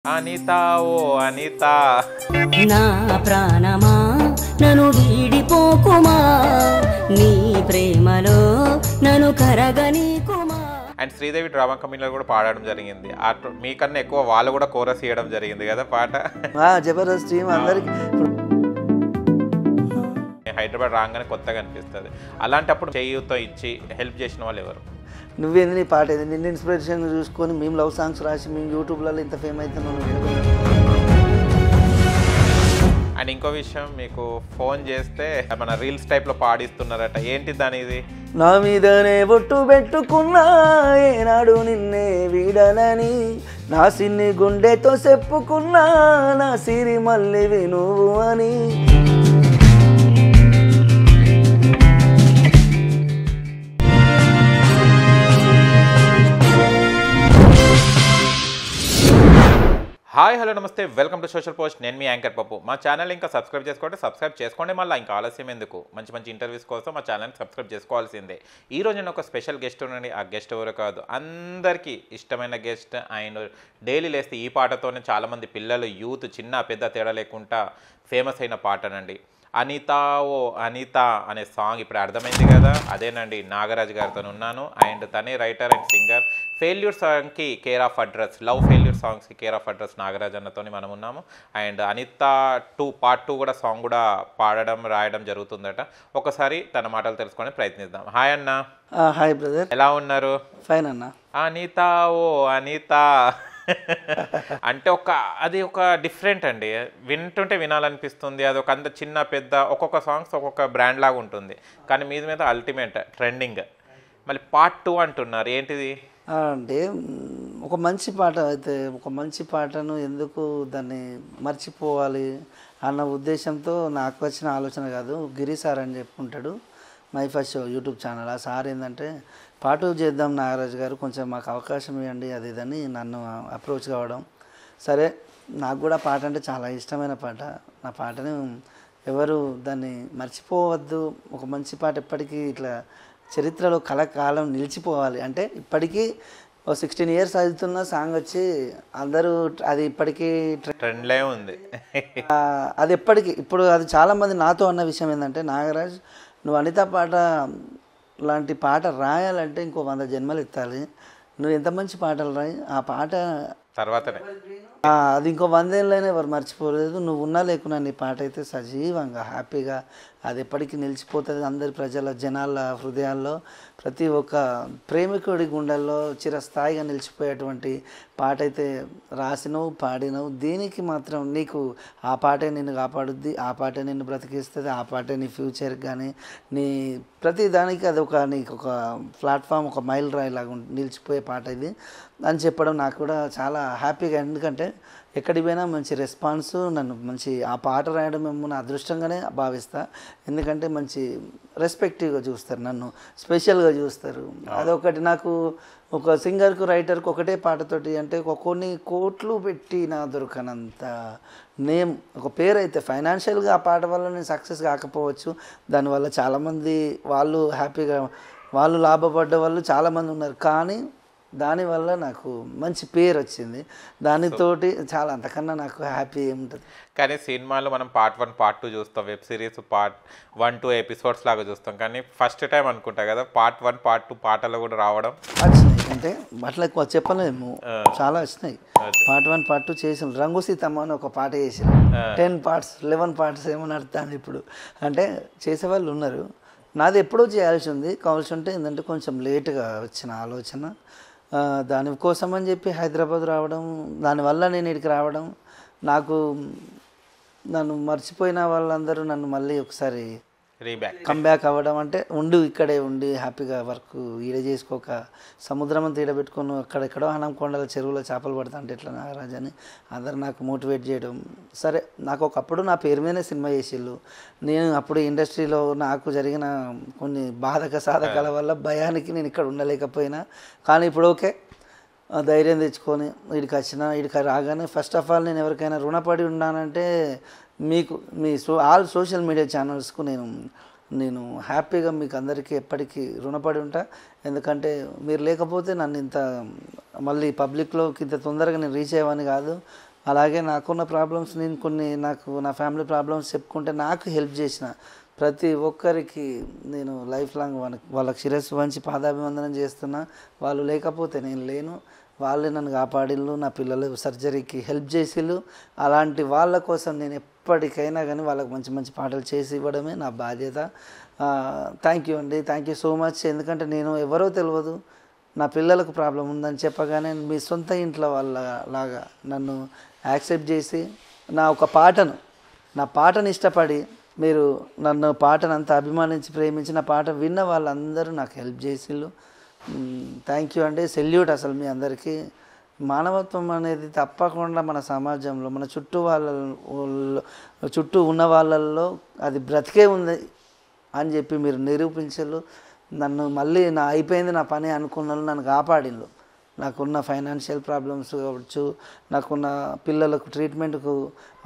అనిత ఓ అనిత నా ప్రాణమా నన్ను వీడిపోకుమా నీ ప్రేమలో నన్ను కరగనీకుమా. అండ్ శ్రీదేవి డ్రామా కంపెనీలో కూడా పాడడం జరిగింది. మీకన్నా ఎక్కువ వాళ్ళు కూడా కోరస్ చేయడం జరిగింది కదా పాట. జబర్దస్త్ టీం అందరికి హైదరాబాద్ రాగానే కొత్తగా అనిపిస్తుంది. అలాంటప్పుడు చేయూతో ఇచ్చి హెల్ప్ చేసిన వాళ్ళు ఎవరు? నువ్వేంది నీ పాట ఏది నిన్ను ఇన్స్పిరేషన్ చూసుకొని మేము లవ్ సాంగ్స్ రాసి మేము యూట్యూబ్లలో ఇంత ఫేమ్ అవుతున్నాం. అండ్ ఇంకో విషయం, మీకు ఫోన్ చేస్తే మన రీల్స్ టైప్లో పాడిస్తున్నారట, ఏంటి దాని ఇది? నా మీదనే బొట్టు పెట్టుకున్నా ఏనాడు నిన్నే వీడనని, నా సిన్ని గుండెతో చెప్పుకున్నా నా సిరి మల్లివి నువ్వు అని. హాయ్ హలో నమస్తే, వెల్కమ్ టు సోషల్ పోస్ట్. నేను మీ యాంకర్ పప్పు. మా ఛానల్ ఇంకా సబ్స్క్రైబ్ చేసుకోండి. మళ్ళీ ఇంకా ఆలస్యం ఎందుకు? మంచి మంచి ఇంటర్వ్యూస్ కోసం మా ఛానల్ని సబ్స్క్రైబ్ చేసుకోవాల్సిందే. ఈరోజు నేను ఒక స్పెషల్ గెస్ట్ ఉన్నాను. ఆ గెస్ట్ ఎవరు కాదు, అందరికీ ఇష్టమైన గెస్ట్. ఆయన డైలీ లేస్తే ఈ పాటతోనే చాలామంది పిల్లలు, యూత్, చిన్న పెద్ద తేడా లేకుండా ఫేమస్ అయిన పాటనండి. అనిత ఓ అనిత అనే సాంగ్ ఇప్పుడు అర్థమైంది కదా, అదేనండి. నాగరాజ్ గారితో ఉన్నాను. అండ్ తనే రైటర్ అండ్ సింగర్. ఫెయిల్యూర్ సాంగ్కి care of address, love failure సాంగ్స్కి కేర్ ఆఫ్ అడ్రస్ నాగరాజ్ అన్నతో మనం ఉన్నాము. అండ్ అనిత పార్ట్ 2 కూడా సాంగ్ కూడా పాడడం రాయడం జరుగుతుందట. ఒకసారి తన మాటలు తెలుసుకొని ప్రయత్నిద్దాం. హాయ్ అన్న. హాయ్ బ్రదర్, ఎలా ఉన్నారు? ఫైన్ అన్న. అనిత ఓ అనిత అంటే అది ఒక డిఫరెంట్ అండి. వింటుంటే వినాలనిపిస్తుంది. అది ఒక అంత చిన్న పెద్ద ఒక్కొక్క సాంగ్స్ ఒక్కొక్క బ్రాండ్ లాగా ఉంటుంది. కానీ మీద అల్టిమేట్ ట్రెండింగ్. మళ్ళీ పార్ట్ 2 అంటున్నారు, ఏంటిది? అంటే ఒక మంచి పాట అయితే ఒక మంచి పాటను ఎందుకు దాన్ని మర్చిపోవాలి అన్న ఉద్దేశంతో నాకు వచ్చిన ఆలోచన కాదు. గిరి సార్ అని చెప్పుకుంటాడు, my first show YouTube channel. ఆ సార్ ఏంటంటే పాట చేద్దాం నాగరాజు గారు, కొంచెం మాకు అవకాశం ఇవ్వండి అది ఇదని నన్ను అప్రోచ్ కావడం. సరే, నాకు కూడా పాట అంటే చాలా ఇష్టమైన పాట. నా పాటని ఎవరు దాన్ని మర్చిపోవద్దు. ఒక మంచి పాట ఎప్పటికీ ఇట్లా చరిత్రలో కలకాలం నిలిచిపోవాలి. అంటే ఇప్పటికీ 16 years అవుతున్న సాంగ్ వచ్చి అందరూ అది ఇప్పటికీ ట్రెండ్లే ఉంది. అది ఎప్పటికీ ఇప్పుడు అది చాలామంది నాతో అన్న విషయం ఏంటంటే, నాగరాజ్ నువ్వు అనిత పాట లాంటి పాట రాయాలంటే ఇంకో 100 జన్మలు ఎత్తాలి. నువ్వు ఎంత మంచి పాటలు రాయి, ఆ పాట తర్వాతనే అది ఇంకో 100 ఏళ్ళైనా ఎవరు మర్చిపోలేదు. నువ్వు ఉన్నా లేకున్నా నీ పాట అయితే సజీవంగా హ్యాపీగా అది ఎప్పటికీ నిలిచిపోతుంది. అందరి ప్రజల జనాల హృదయాల్లో, ప్రతి ఒక్క ప్రేమికుడి గుండెల్లో చిరస్థాయిగా నిలిచిపోయేటువంటి పాట అయితే రాసినవు, పాడినవు. దీనికి మాత్రం నీకు ఆ పాటే నిన్ను కాపాడుద్ది, ఆ పాటే నిన్ను బ్రతికిస్తుంది, ఆ పాటే నీ ఫ్యూచర్కి కానీ నీ ప్రతి దానికి అది నీకు ఒక ప్లాట్ఫామ్, ఒక మైల్ రాయి లాగా నిలిచిపోయే పాట ఇది అని చెప్పడం నాకు కూడా చాలా హ్యాపీగా. ఎందుకంటే ఎక్కడికి పోయినా మంచి రెస్పాన్స్, నన్ను మంచి ఆ పాట రాయడం మేము నా అదృష్టంగానే భావిస్తా. ఎందుకంటే మంచి రెస్పెక్టివ్గా చూస్తారు, నన్ను స్పెషల్గా చూస్తారు. అదొకటి నాకు. ఒక సింగర్కు రైటర్కు ఒకటే పాటతోటి అంటే కొన్ని కోట్లు పెట్టి నా దొరకనంత నేమ్, ఒక పేరు అయితే ఫైనాన్షియల్గా ఆ పాట వల్ల నేను సక్సెస్ కాకపోవచ్చు. దానివల్ల చాలామంది వాళ్ళు హ్యాపీగా వాళ్ళు లాభపడ్డ వాళ్ళు చాలామంది ఉన్నారు. కానీ దానివల్ల నాకు మంచి పేరు వచ్చింది. దానితోటి చాలా, అంతకన్నా నాకు హ్యాపీ ఏముంటుంది. కానీ సినిమాలో మనం పార్ట్ 1 పార్ట్ 2 చూస్తాం, వెబ్ సిరీస్ పార్ట్ 1-2 ఎపిసోడ్స్ లాగా చూస్తాం. కానీ ఫస్ట్ టైం అనుకుంటా కదా పార్ట్ 1 పార్ట్ 2 పాటలు కూడా రావడం వచ్చినాయి. అంటే అట్లా ఎక్కువ చెప్పలేము, చాలా వచ్చినాయి. పార్ట్ 1 పార్ట్ 2 చేసిన రంగు సీతమ్మ అని ఒక పాట చేసిన 10 parts 11 parts ఏమో నడుతాను ఇప్పుడు. అంటే చేసేవాళ్ళు ఉన్నారు. నాది ఎప్పుడో చేయాల్సి ఉంది, కావాల్సి ఉంటే ఏంటంటే కొంచెం లేటుగా వచ్చిన ఆలోచన. దానికోసం అని చెప్పి హైదరాబాద్ రావడం, దానివల్ల నేను ఇక్కడికి రావడం, నాకు నన్ను మర్చిపోయిన వాళ్ళందరూ నన్ను మళ్ళీ ఒకసారి కమ్బ్యాక్ అవ్వడం. అంటే ఇక్కడే ఉండి హ్యాపీగా వర్క్ ఈడ చేసుకోక సముద్రం అంతా ఈడ పెట్టుకొని అక్కడెక్కడో హనంకొండల చెరువులో చేపలు పడతా అంటే ఎట్లా నాగరాజ్ అని అందరు నాకు మోటివేట్ చేయడం. సరే, నాకు ఒకప్పుడు నా పేరు మీదనే సినిమా చేసేళ్ళు. నేను అప్పుడు ఇండస్ట్రీలో నాకు జరిగిన కొన్ని బాధక సాధకాల వల్ల భయానికి నేను ఇక్కడ ఉండలేకపోయినా, కానీ ఇప్పుడు ఓకే, ధైర్యం తెచ్చుకొని వీడికి రాగానే ఫస్ట్ ఆఫ్ ఆల్ నేను ఎవరికైనా రుణపడి ఉన్నానంటే మీకు మీ ఆల్ సోషల్ మీడియా ఛానల్స్కు నేను హ్యాపీగా మీకు అందరికీ ఎప్పటికీ రుణపడి ఉంటా. ఎందుకంటే మీరు లేకపోతే నన్ను ఇంత మళ్ళీ పబ్లిక్లోకి ఇంత తొందరగా నేను రీచ్ అయ్యేవాడిని కాదు. అలాగే నాకున్న ప్రాబ్లమ్స్ నేను కొన్ని నా ఫ్యామిలీ ప్రాబ్లమ్స్ చెప్పుకుంటే నాకు హెల్ప్ చేసిన ప్రతి ఒక్కరికి నేను లైఫ్ లాంగ్ వాళ్ళకి శిరస్సు వంచి పాదాభివందనం చేస్తున్నా. వాళ్ళు లేకపోతే నేను లేను. వాళ్ళే నన్ను కాపాడిళ్ళు, నా పిల్లలు సర్జరీకి హెల్ప్ చేసిళ్ళు. అలాంటి వాళ్ళ కోసం నేను ఎప్పటికైనా కానీ వాళ్ళకి మంచి మంచి పాటలు చేసి ఇవ్వడమే నా బాధ్యత. థ్యాంక్ యూ అండి, థ్యాంక్ యూ సో మచ్. ఎందుకంటే నేను ఎవరో తెలియదు, నా పిల్లలకు ప్రాబ్లం ఉందని చెప్పగానే మీ సొంత ఇంట్లో లాగా నన్ను యాక్సెప్ట్ చేసి నా పాటను ఇష్టపడి మీరు నన్ను పాటను అంత అభిమానించి ప్రేమించి నా పాట విన్న వాళ్ళందరూ నాకు హెల్ప్ చేసిళ్ళు. థ్యాంక్ యూ అండి, సెల్యూట్ అసలు మీ అందరికీ. మానవత్వం అనేది తప్పకుండా మన సమాజంలో మన చుట్టూ ఉన్న వాళ్ళల్లో అది బ్రతికే ఉంది అని చెప్పి మీరు నిరూపించలు. నన్ను మళ్ళీ అయిపోయింది నా పని అనుకున్న నన్ను కాపాడిళ్ళు. నాకున్న ఫైనాన్షియల్ ప్రాబ్లమ్స్ కావచ్చు, నాకున్న పిల్లలకు ట్రీట్మెంట్కు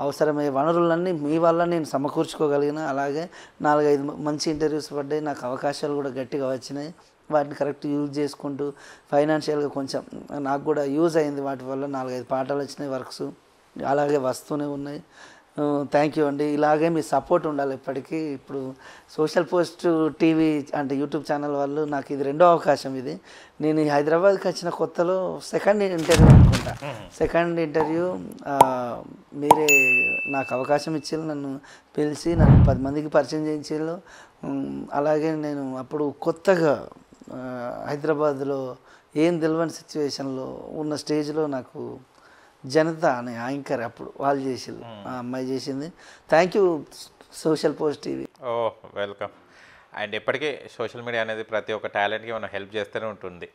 అవసరమయ్యే వనరులన్నీ మీ వల్ల నేను సమకూర్చుకోగలిగిన. అలాగే 4-5 మంచి ఇంటర్వ్యూస్ పడ్డాయి, నాకు అవకాశాలు కూడా గట్టిగా వచ్చినాయి. వాటిని కరెక్ట్ యూజ్ చేసుకుంటూ ఫైనాన్షియల్గా కొంచెం నాకు కూడా యూజ్ అయింది. వాటి వల్ల 4-5 పాటలు వచ్చినాయి, వర్క్స్ అలాగే వస్తూనే ఉన్నాయి. థ్యాంక్ యూ అండి. ఇలాగే మీ సపోర్ట్ ఉండాలి ఎప్పటికీ. ఇప్పుడు సోషల్ పోస్ట్ టీవీ అంటే యూట్యూబ్ ఛానల్ వాళ్ళు నాకు ఇది 2వ అవకాశం. ఇది నేను హైదరాబాద్కి వచ్చిన కొత్తలో సెకండ్ ఇంటర్వ్యూ అనుకుంటా. సెకండ్ ఇంటర్వ్యూ మీరే నాకు అవకాశం ఇచ్చారు, నన్ను పిలిచి నన్ను 10 మందికి పరిచయం చేయించారు. అలాగే నేను అప్పుడు కొత్తగా హైదరాబాద్లో ఏం తెలియని సిచ్యువేషన్లో ఉన్న స్టేజ్లో నాకు జనత అనే యాంకర్ అప్పుడు వాళ్ళు చేసింది, ఆ అమ్మాయి చేసింది. Thank you social post TV. Oh welcome. And ఎప్పటికీ సోషల్ మీడియా అనేది ప్రతి ఒక్క టాలెంట్కి మనం హెల్ప్ చేస్తూనే ఉంటుంది.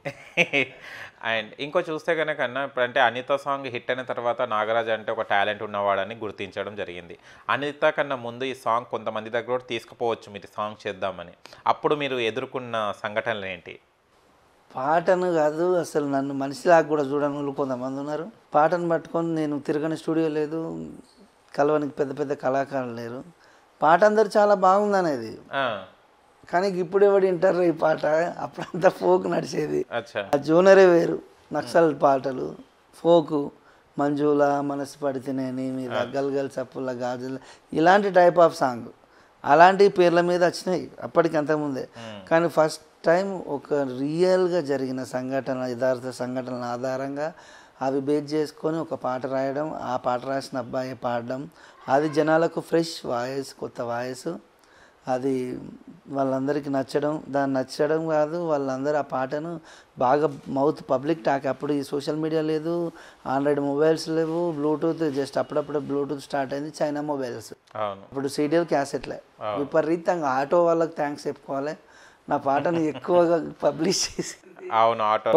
అండ్ ఇంకో చూస్తే కనుక అంటే అనిత సాంగ్ హిట్ అయిన తర్వాత నాగరాజ్ అంటే ఒక టాలెంట్ ఉన్నవాడని గుర్తించడం జరిగింది. అనిత కన్నా ముందు ఈ సాంగ్ కొంతమంది దగ్గర కూడా తీసుకుపోవచ్చు మీరు సాంగ్ చేద్దామని. అప్పుడు మీరు ఎదుర్కొన్న సంఘటనలు ఏంటి? పాటను కాదు అసలు నన్ను మనిషిలాగా కూడా చూడని వాళ్ళు కొంతమంది ఉన్నారు. పాటను పట్టుకొని నేను తిరగని స్టూడియో లేదు, కలవనికి పెద్ద పెద్ద కళాకారులు లేరు. పాట అందరు చాలా బాగుందనేది, కానీ ఇప్పుడు ఎవడు వింటారు ఈ పాట? అప్పుడంతా ఫోక్ నడిచేది, ఆ జోనరే వేరు. నక్సల్ పాటలు, ఫోకు, మంజుల, మనసు పడితేనేని, మీద గల్గల్ చప్పుల గాజులు, ఇలాంటి టైప్ ఆఫ్ సాంగ్ అలాంటి పేర్ల మీద వచ్చినాయి అప్పటికి అంతకుముందే. కానీ ఫస్ట్ టైం ఒక రియల్గా జరిగిన సంఘటన, యథార్థ సంఘటనల ఆధారంగా అవి బేస్ చేసుకొని ఒక పాట రాయడం, ఆ పాట రాసిన అబ్బాయి పాడడం, అది జనాలకు ఫ్రెష్ వాయిస్, కొత్త వాయిస్, అది వాళ్ళందరికీ నచ్చడం. దాన్ని నచ్చడం కాదు, వాళ్ళందరూ ఆ పాటను బాగా మౌత్ పబ్లిక్ టాక్. అప్పుడు ఈ సోషల్ మీడియా లేదు, ఆండ్రాయిడ్ మొబైల్స్ లేవు, బ్లూటూత్ జస్ట్ అప్పుడప్పుడు బ్లూటూత్ స్టార్ట్ అయింది, చైనా మొబైల్స్. ఇప్పుడు సీడియల్ క్యాసెట్లే. విపరీతంగా ఆటో వాళ్ళకి థ్యాంక్స్ చెప్పుకోవాలి, నా పాటను ఎక్కువగా పబ్లిష్ చేసి.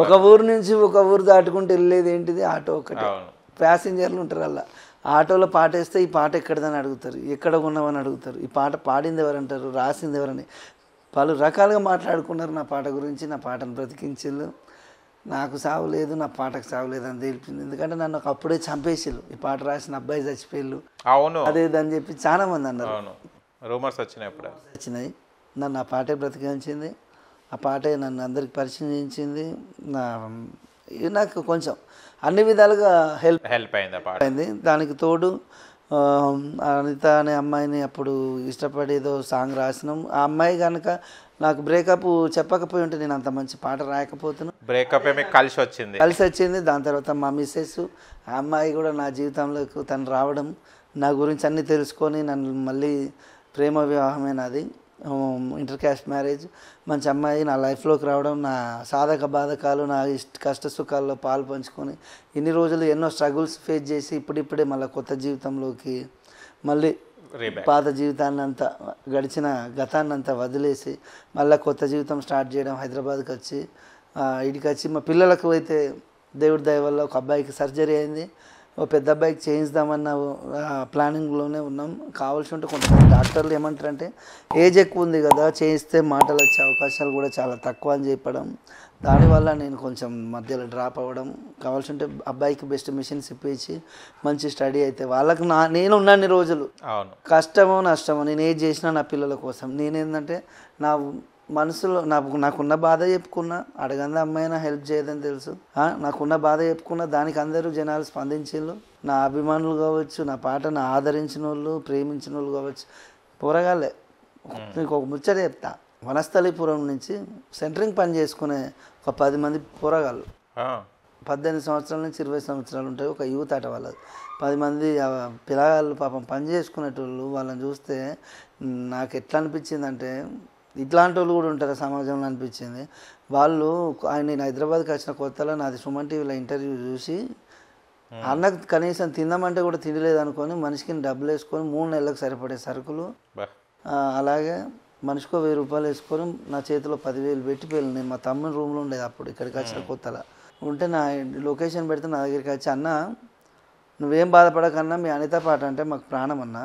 ఒక ఊరు నుంచి ఒక ఊరు దాటుకుంటూ వెళ్ళేది ఏంటిది ఆటో ఒకటి. ప్యాసింజర్లు ఉంటారు అలా. ఆటోలో పాట వేస్తే ఈ పాట ఎక్కడిదని అడుగుతారు, ఎక్కడ ఉన్నామని అడుగుతారు, ఈ పాట పాడింది ఎవరంటారు, రాసింది ఎవరని పలు రకాలుగా మాట్లాడుకున్నారు నా పాట గురించి. నా పాటను బ్రతికించిళ్ళు. నాకు సావు లేదు, నా పాటకు సావు లేదు అని తెలిపింది. ఎందుకంటే నన్ను అప్పుడే చంపేసిళ్ళు, ఈ పాట రాసిన అబ్బాయి చచ్చిపోయిళ్ళు, అదేదని చెప్పి చాలా మంది అన్నారు. రూమర్స్ వచ్చినాయి. నన్ను ఆ పాటే బ్రతికించింది, ఆ పాటే నన్ను అందరికి పరిచయం చేయించింది. నాకు కొంచెం అన్ని విధాలుగా హెల్ప్ అయింది. దానికి తోడు అనిత అనే అమ్మాయిని అప్పుడు ఇష్టపడి ఏదో సాంగ్ రాసినాం. ఆ అమ్మాయి కనుక నాకు బ్రేకప్ చెప్పకపోయి ఉంటే నేను అంత మంచి పాట రాయకపోతున్నాను. బ్రేకప్ కలిసి వచ్చింది. దాని తర్వాత మా మిస్సెస్, ఆ అమ్మాయి కూడా నా జీవితంలోకి తను రావడం, నా గురించి అన్నీ తెలుసుకొని నన్ను మళ్ళీ ప్రేమ వివాహమే నాది, ఇంటర్ క్యాస్ట్ మ్యారేజ్. మంచి అమ్మాయి నా లైఫ్లోకి రావడం, నా సాధక బాధకాలు, నా కష్ట సుఖాల్లో పాలు పంచుకొని ఇన్ని రోజులు ఎన్నో స్ట్రగుల్స్ ఫేస్ చేసి ఇప్పుడిప్పుడే మళ్ళీ కొత్త జీవితంలోకి మళ్ళీ పాత జీవితాన్ని అంతా గడిచిన గతాన్ని అంతా వదిలేసి మళ్ళీ కొత్త జీవితం స్టార్ట్ చేయడం, హైదరాబాద్కి వచ్చి ఇడికి వచ్చి మా పిల్లలకు అయితే దేవుడి దయ వల్ల ఒక అబ్బాయికి సర్జరీ అయింది, ఓ పెద్ద అబ్బాయికి చేయిద్దామన్న ప్లానింగ్లోనే ఉన్నాం. కావాల్సి ఉంటే కొంతమంది డాక్టర్లు ఏమంటారంటే ఏజ్ ఎక్కువ ఉంది కదా, చేయిస్తే మాటలు వచ్చే అవకాశాలు కూడా చాలా తక్కువ అని చెప్పడం, దానివల్ల నేను కొంచెం మధ్యలో డ్రాప్ అవ్వడం. కావాల్సి ఉంటే అబ్బాయికి బెస్ట్ మిషన్స్ ఇప్పించి మంచి స్టడీ అయితే వాళ్ళకు నేను ఉన్నన్ని రోజులు కష్టమో నష్టమో నేను ఏది చేసినా నా పిల్లల కోసం. నేనేంటంటే నా మనసులో నాకున్న బాధ చెప్పుకున్నా, అడగంద అమ్మాయినా హెల్ప్ చేయదని తెలుసు, నాకున్న బాధ చెప్పుకున్నా, దానికి అందరూ జనాలు స్పందించిండ్రు. నా అభిమానులు కావచ్చు, నా పాటను ఆదరించిన వాళ్ళు, ప్రేమించిన వాళ్ళు కావచ్చు, పోరగాళ్ళే. నీకు ఒక ముచ్చట చెప్తా. వనస్థలిపురం నుంచి సెంటరింగ్ పని చేసుకునే ఒక 10 మంది పోరగాళ్ళు, 18 సంవత్సరాల నుంచి 20 సంవత్సరాలు ఉంటాయి, ఒక యూత్ ఆట వాళ్ళది. 10 మంది పిల్లగాళ్ళు పాపం పని చేసుకునేటోళ్ళు. వాళ్ళని చూస్తే నాకు ఎట్లా అనిపించింది అంటే, ఇట్లాంటి వాళ్ళు కూడా ఉంటారు సమాజంలో అనిపించింది. వాళ్ళు నేను హైదరాబాద్కి వచ్చిన కొత్తలో నాది సుమన్ టీవీలో ఇంటర్వ్యూ చూసి, అన్నకు కనీసం తిందామంటే కూడా తినలేదు అనుకొని మనిషికి డబ్బులు వేసుకొని 3 నెలలకు సరిపడే సరుకులు, అలాగే మనిషికో 1000 రూపాయలు వేసుకొని నా చేతిలో 10,000 పెట్టి వెళ్ళి, నేను మా తమ్ముని రూమ్లో ఉండేది అప్పుడు, ఇక్కడికి వచ్చిన కొత్తలో ఉంటే నా లొకేషన్ పెడితే నా దగ్గరికి వచ్చి, అన్న నువ్వేం బాధపడకన్నా, మీ అనిత పాట అంటే మాకు ప్రాణం అన్న,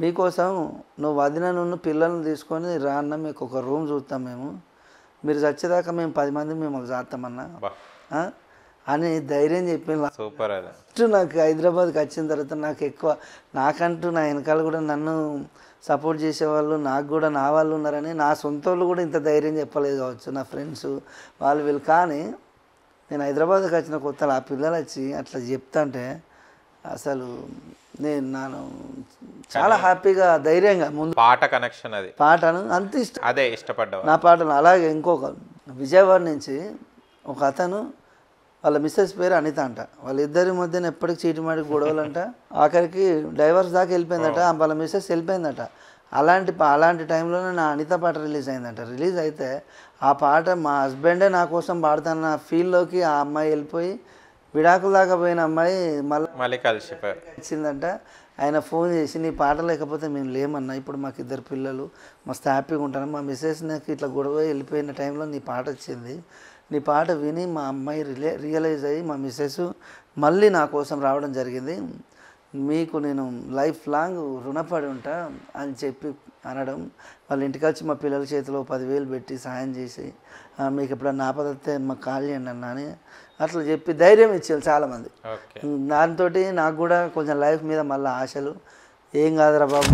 మీకోసం నువ్వు వదిన నువ్వు పిల్లల్ని తీసుకొని రా అన్న, మీకు ఒక రూమ్ చూస్తాం మేము, మీరు చచ్చేదాకా మేము 10 మంది మేము చేస్తామన్నా అని ధైర్యం చెప్పిన. సూపర్. నాకు హైదరాబాద్కి వచ్చిన తర్వాత నాకు ఎక్కువ, నాకంటూ నా వెనకాల కూడా నన్ను సపోర్ట్ చేసేవాళ్ళు, నాకు కూడా నా వాళ్ళు ఉన్నారని, నా సొంత వాళ్ళు కూడా ఇంత ధైర్యం చెప్పలేదు కావచ్చు, నా ఫ్రెండ్స్ వాళ్ళు వీళ్ళు. కానీ నేను హైదరాబాద్కి వచ్చిన కొత్తలో ఆ పిల్లలు వచ్చి అట్లా చెప్తాంటే అసలు నేను చాలా హ్యాపీగా, ధైర్యంగా ముందు పాట కనెక్షన్, అది పాటను అంత ఇష్టం, అదే ఇష్టపడ్డా నా పాటను. అలాగే ఇంకొక విజయవాడ నుంచి ఒక అతను, వాళ్ళ మిస్సెస్ పేరు అనిత అంట, వాళ్ళిద్దరి మధ్యన ఎప్పటికి చీటిమాటికి గొడవలంట, ఆఖరికి డైవర్స్ దాకా వెళ్ళిపోయిందట, వాళ్ళ మిస్సెస్ వెళ్ళిపోయిందట. అలాంటి టైంలోనే నా అనిత పాట రిలీజ్ అయిందంట. రిలీజ్ అయితే ఆ పాట మా హస్బెండే నా కోసం పాడుతున్న ఫీల్డ్లోకి ఆ అమ్మాయి వెళ్ళిపోయి, విడాకుల దాకా పోయిన అమ్మాయి మళ్ళీ కలిసిపోయి వచ్చిందంట. ఆయన ఫోన్ చేసి, నీ పాట లేకపోతే మేము లేమన్నా, ఇప్పుడు మాకు 2 పిల్లలు, మస్తు హ్యాపీగా ఉంటాను, మా మిస్సెస్ నాకు ఇట్లా గొడవ వెళ్ళిపోయిన టైంలో నీ పాట వచ్చింది, నీ పాట విని మా అమ్మాయి రియలైజ్ అయ్యి మా మిస్సెస్ మళ్ళీ నా కోసం రావడం జరిగింది, మీకు నేను లైఫ్ లాంగ్ రుణపడి ఉంటా అని చెప్పి అనడం. వాళ్ళ ఇంటికి వచ్చి మా పిల్లల చేతిలో 10,000 పెట్టి సాయం చేసి, మీకు ఎప్పుడన్నా ఆపదతే మాకు కాల్ చేయండి అన్న అని అట్లా చెప్పి ధైర్యం ఇచ్చారు చాలామంది. దాంతో నాకు కూడా కొంచెం లైఫ్ మీద మళ్ళీ ఆశలు, ఏం కాదురా బాబు,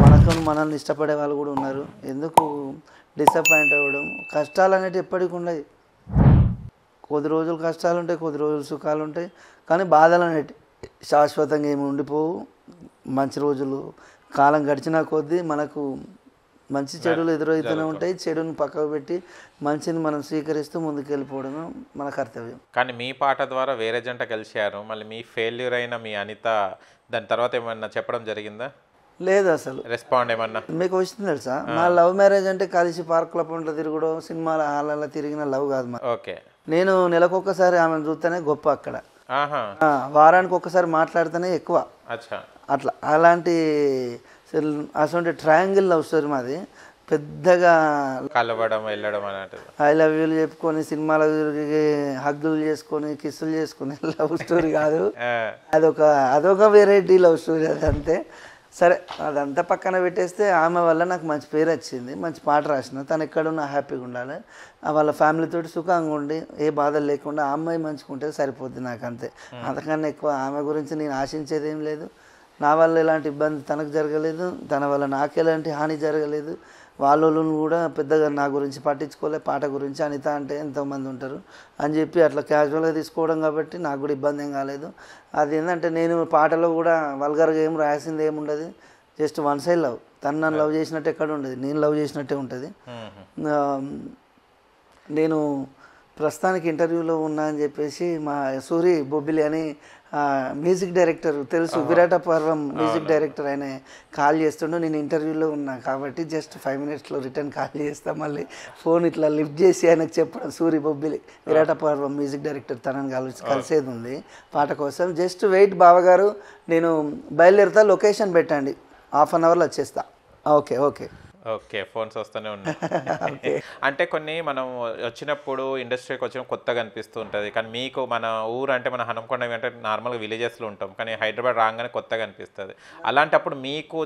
మనల్ని ఇష్టపడే వాళ్ళు కూడా ఉన్నారు, ఎందుకు డిసప్పాయింట్ అవ్వడం, కష్టాలు అనేవి ఎప్పటికి ఉన్నాయి, కొద్ది రోజులు కష్టాలు ఉంటాయి, కొద్ది రోజులు సుఖాలు ఉంటాయి, కానీ బాధలు అనేవి శాశ్వతంగా ఏమి ఉండిపోవు. మంచి రోజులు కాలం గడిచిన కొద్దీ మనకు మంచి చెడులు ఎదురవుతూనే ఉంటాయి, చెడుని పక్కకు పెట్టి మంచిని మనం స్వీకరిస్తూ ముందుకు వెళ్ళిపోవడం మన కర్తవ్యం. కానీ మీ పాట ద్వారా వేరే జంట కలిశారు, మళ్ళీ మీ ఫెయిల్యూర్ అయిన మీ అనిత దాని తర్వాత ఏమన్నా చెప్పడం జరిగిందా? లేదు, అసలు రెస్పాండ్ ఏమన్నా మీకు వచ్చింది తెలుసా? మా లవ్ మ్యారేజ్ అంటే కలిసి పార్కుల పంటలు తిరగడం, సినిమాల హాలలో తిరిగిన లవ్ కాదు మా. ఓకే, నేను నెలకొకసారి ఆమెను చూస్తేనే గొప్ప, అక్కడ వారానికి ఒక్కసారి మాట్లాడితేనే ఎక్కువ, అట్లా. అలాంటి అసలు ట్రయాంగిల్ లవ్ స్టోరీ మాది. పెద్దగా కలవడం వెళ్ళడం అన్నట్టు ఐ లవ్ యూలు చెప్పుకొని సినిమాల హగ్గులు చేసుకొని కిస్సులు చేసుకుని లవ్ స్టోరీ కాదు, అదొక వెరైటీ లవ్ స్టోరీ అది, అంతే. సరే, అదంతా పక్కన పెట్టేస్తే ఆమె వల్ల నాకు మంచి పేరు వచ్చింది, మంచి పాట రాసిన, తను ఎక్కడున్నా హ్యాపీగా ఉండాలి, వాళ్ళ ఫ్యామిలీతో సుఖంగా ఉండి ఏ బాధలు లేకుండా ఆ అమ్మాయి మంచిగా ఉంటే సరిపోద్ది నాకు, అంతే. అంతకన్నా ఎక్కువ ఆమె గురించి నేను ఆశించేది ఏం లేదు. నా వల్ల ఎలాంటి ఇబ్బంది తనకు జరగలేదు, తన వల్ల నాకు ఎలాంటి హాని జరగలేదు. వాళ్ళు కూడా పెద్దగా నా గురించి పట్టించుకోలే, పాట గురించి అనిత అంటే ఎంతోమంది ఉంటారు అని చెప్పి అట్లా క్యాజువల్గా తీసుకోవడం కాబట్టి నాకు కూడా ఇబ్బంది ఏం కాలేదు. అది ఏంటంటే నేను పాటలో కూడా వల్గర్గా ఏం రాసింది ఏముండదు, జస్ట్ వన్ సైడ్ లవ్. తను నన్ను లవ్ చేసినట్టు ఎక్కడ ఉండదు, నేను లవ్ చేసినట్టే ఉంటుంది. నేను ప్రస్తుతానికి ఇంటర్వ్యూలో ఉన్నా అని చెప్పేసి మా సూరి బొబ్బిలి అని మ్యూజిక్ డైరెక్టర్ తెలుసు, విరాట పర్వం మ్యూజిక్ డైరెక్టర్, ఆయన కాల్ చేస్తుండే, నేను ఇంటర్వ్యూలో ఉన్నా కాబట్టి జస్ట్ 5 మినిట్స్లో రిటర్న్ కాల్ చేస్తా, మళ్ళీ ఫోన్ ఇట్లా లిఫ్ట్ చేసి ఆయనకు చెప్పడం, సూరి బొబ్బిలి విరాట పర్వం మ్యూజిక్ డైరెక్టర్, తనని కలిసేది ఉంది పాట కోసం, జస్ట్ వెయిట్ బావగారు నేను బయలుదేరుతా, లొకేషన్ పెట్టండి, హాఫ్ అన్ అవర్లో వచ్చేస్తా. ఓకే ఓకే ఓకే, ఫోన్స్ వస్తూనే ఉన్నాయి. అంటే కొన్ని మనం వచ్చినప్పుడు ఇండస్ట్రీకి వచ్చిన కొత్తగా అనిపిస్తూ ఉంటుంది, కానీ మీకు మన ఊరు అంటే మన హనుమకొండ అంటే నార్మల్గా విలేజెస్లో ఉంటాం, కానీ హైదరాబాద్ రాగానే కొత్తగా అనిపిస్తుంది. అలాంటప్పుడు మీకు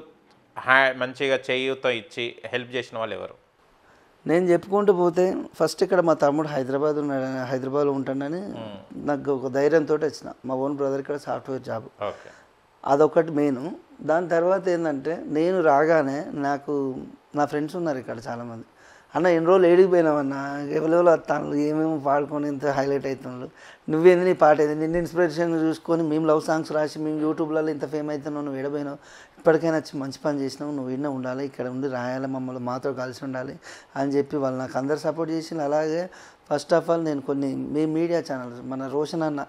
మంచిగా చేయూతో ఇచ్చి హెల్ప్ చేసిన వాళ్ళు ఎవరు? నేను చెప్పుకుంటూ పోతే ఫస్ట్ ఇక్కడ మా తమ్ముడు హైదరాబాద్లో ఉంటాడని నాకు ఒక ధైర్యంతో వచ్చిన. మా ఓన్ బ్రదర్ ఇక్కడ సాఫ్ట్వేర్ జాబ్, అదొకటి మెయిన్. దాని తర్వాత ఏంటంటే నేను రాగానే నాకు నా ఫ్రెండ్స్ ఉన్నారు ఇక్కడ చాలామంది, అన్న ఎన్ని రోజులు ఏడిపోయినావన్నా, ఎవరెవరు వస్తాను ఏమేమి పాడుకొని ఇంత హైలైట్ అవుతున్నాడు, నువ్వేంది నీ పాట ఏది, నిన్ను ఇన్స్పిరేషన్ చూసుకొని మేము లవ్ సాంగ్స్ రాసి మేము యూట్యూబ్లలో ఇంత ఫేమ్ అవుతున్నావు, నువ్వు ఏడపోయినావు, ఇప్పటికైనా వచ్చి మంచి పని చేసినావు, నువ్వు ఇన్న ఉండాలి, ఇక్కడ ఉండి రాయాలి, మమ్మల్ని మాతో కలిసి ఉండాలి అని చెప్పి వాళ్ళు నాకు అందరు సపోర్ట్ చేసి. అలాగే ఫస్ట్ ఆఫ్ ఆల్ నేను కొన్ని మీ మీడియా ఛానల్స్ మన రోషన్ అన్న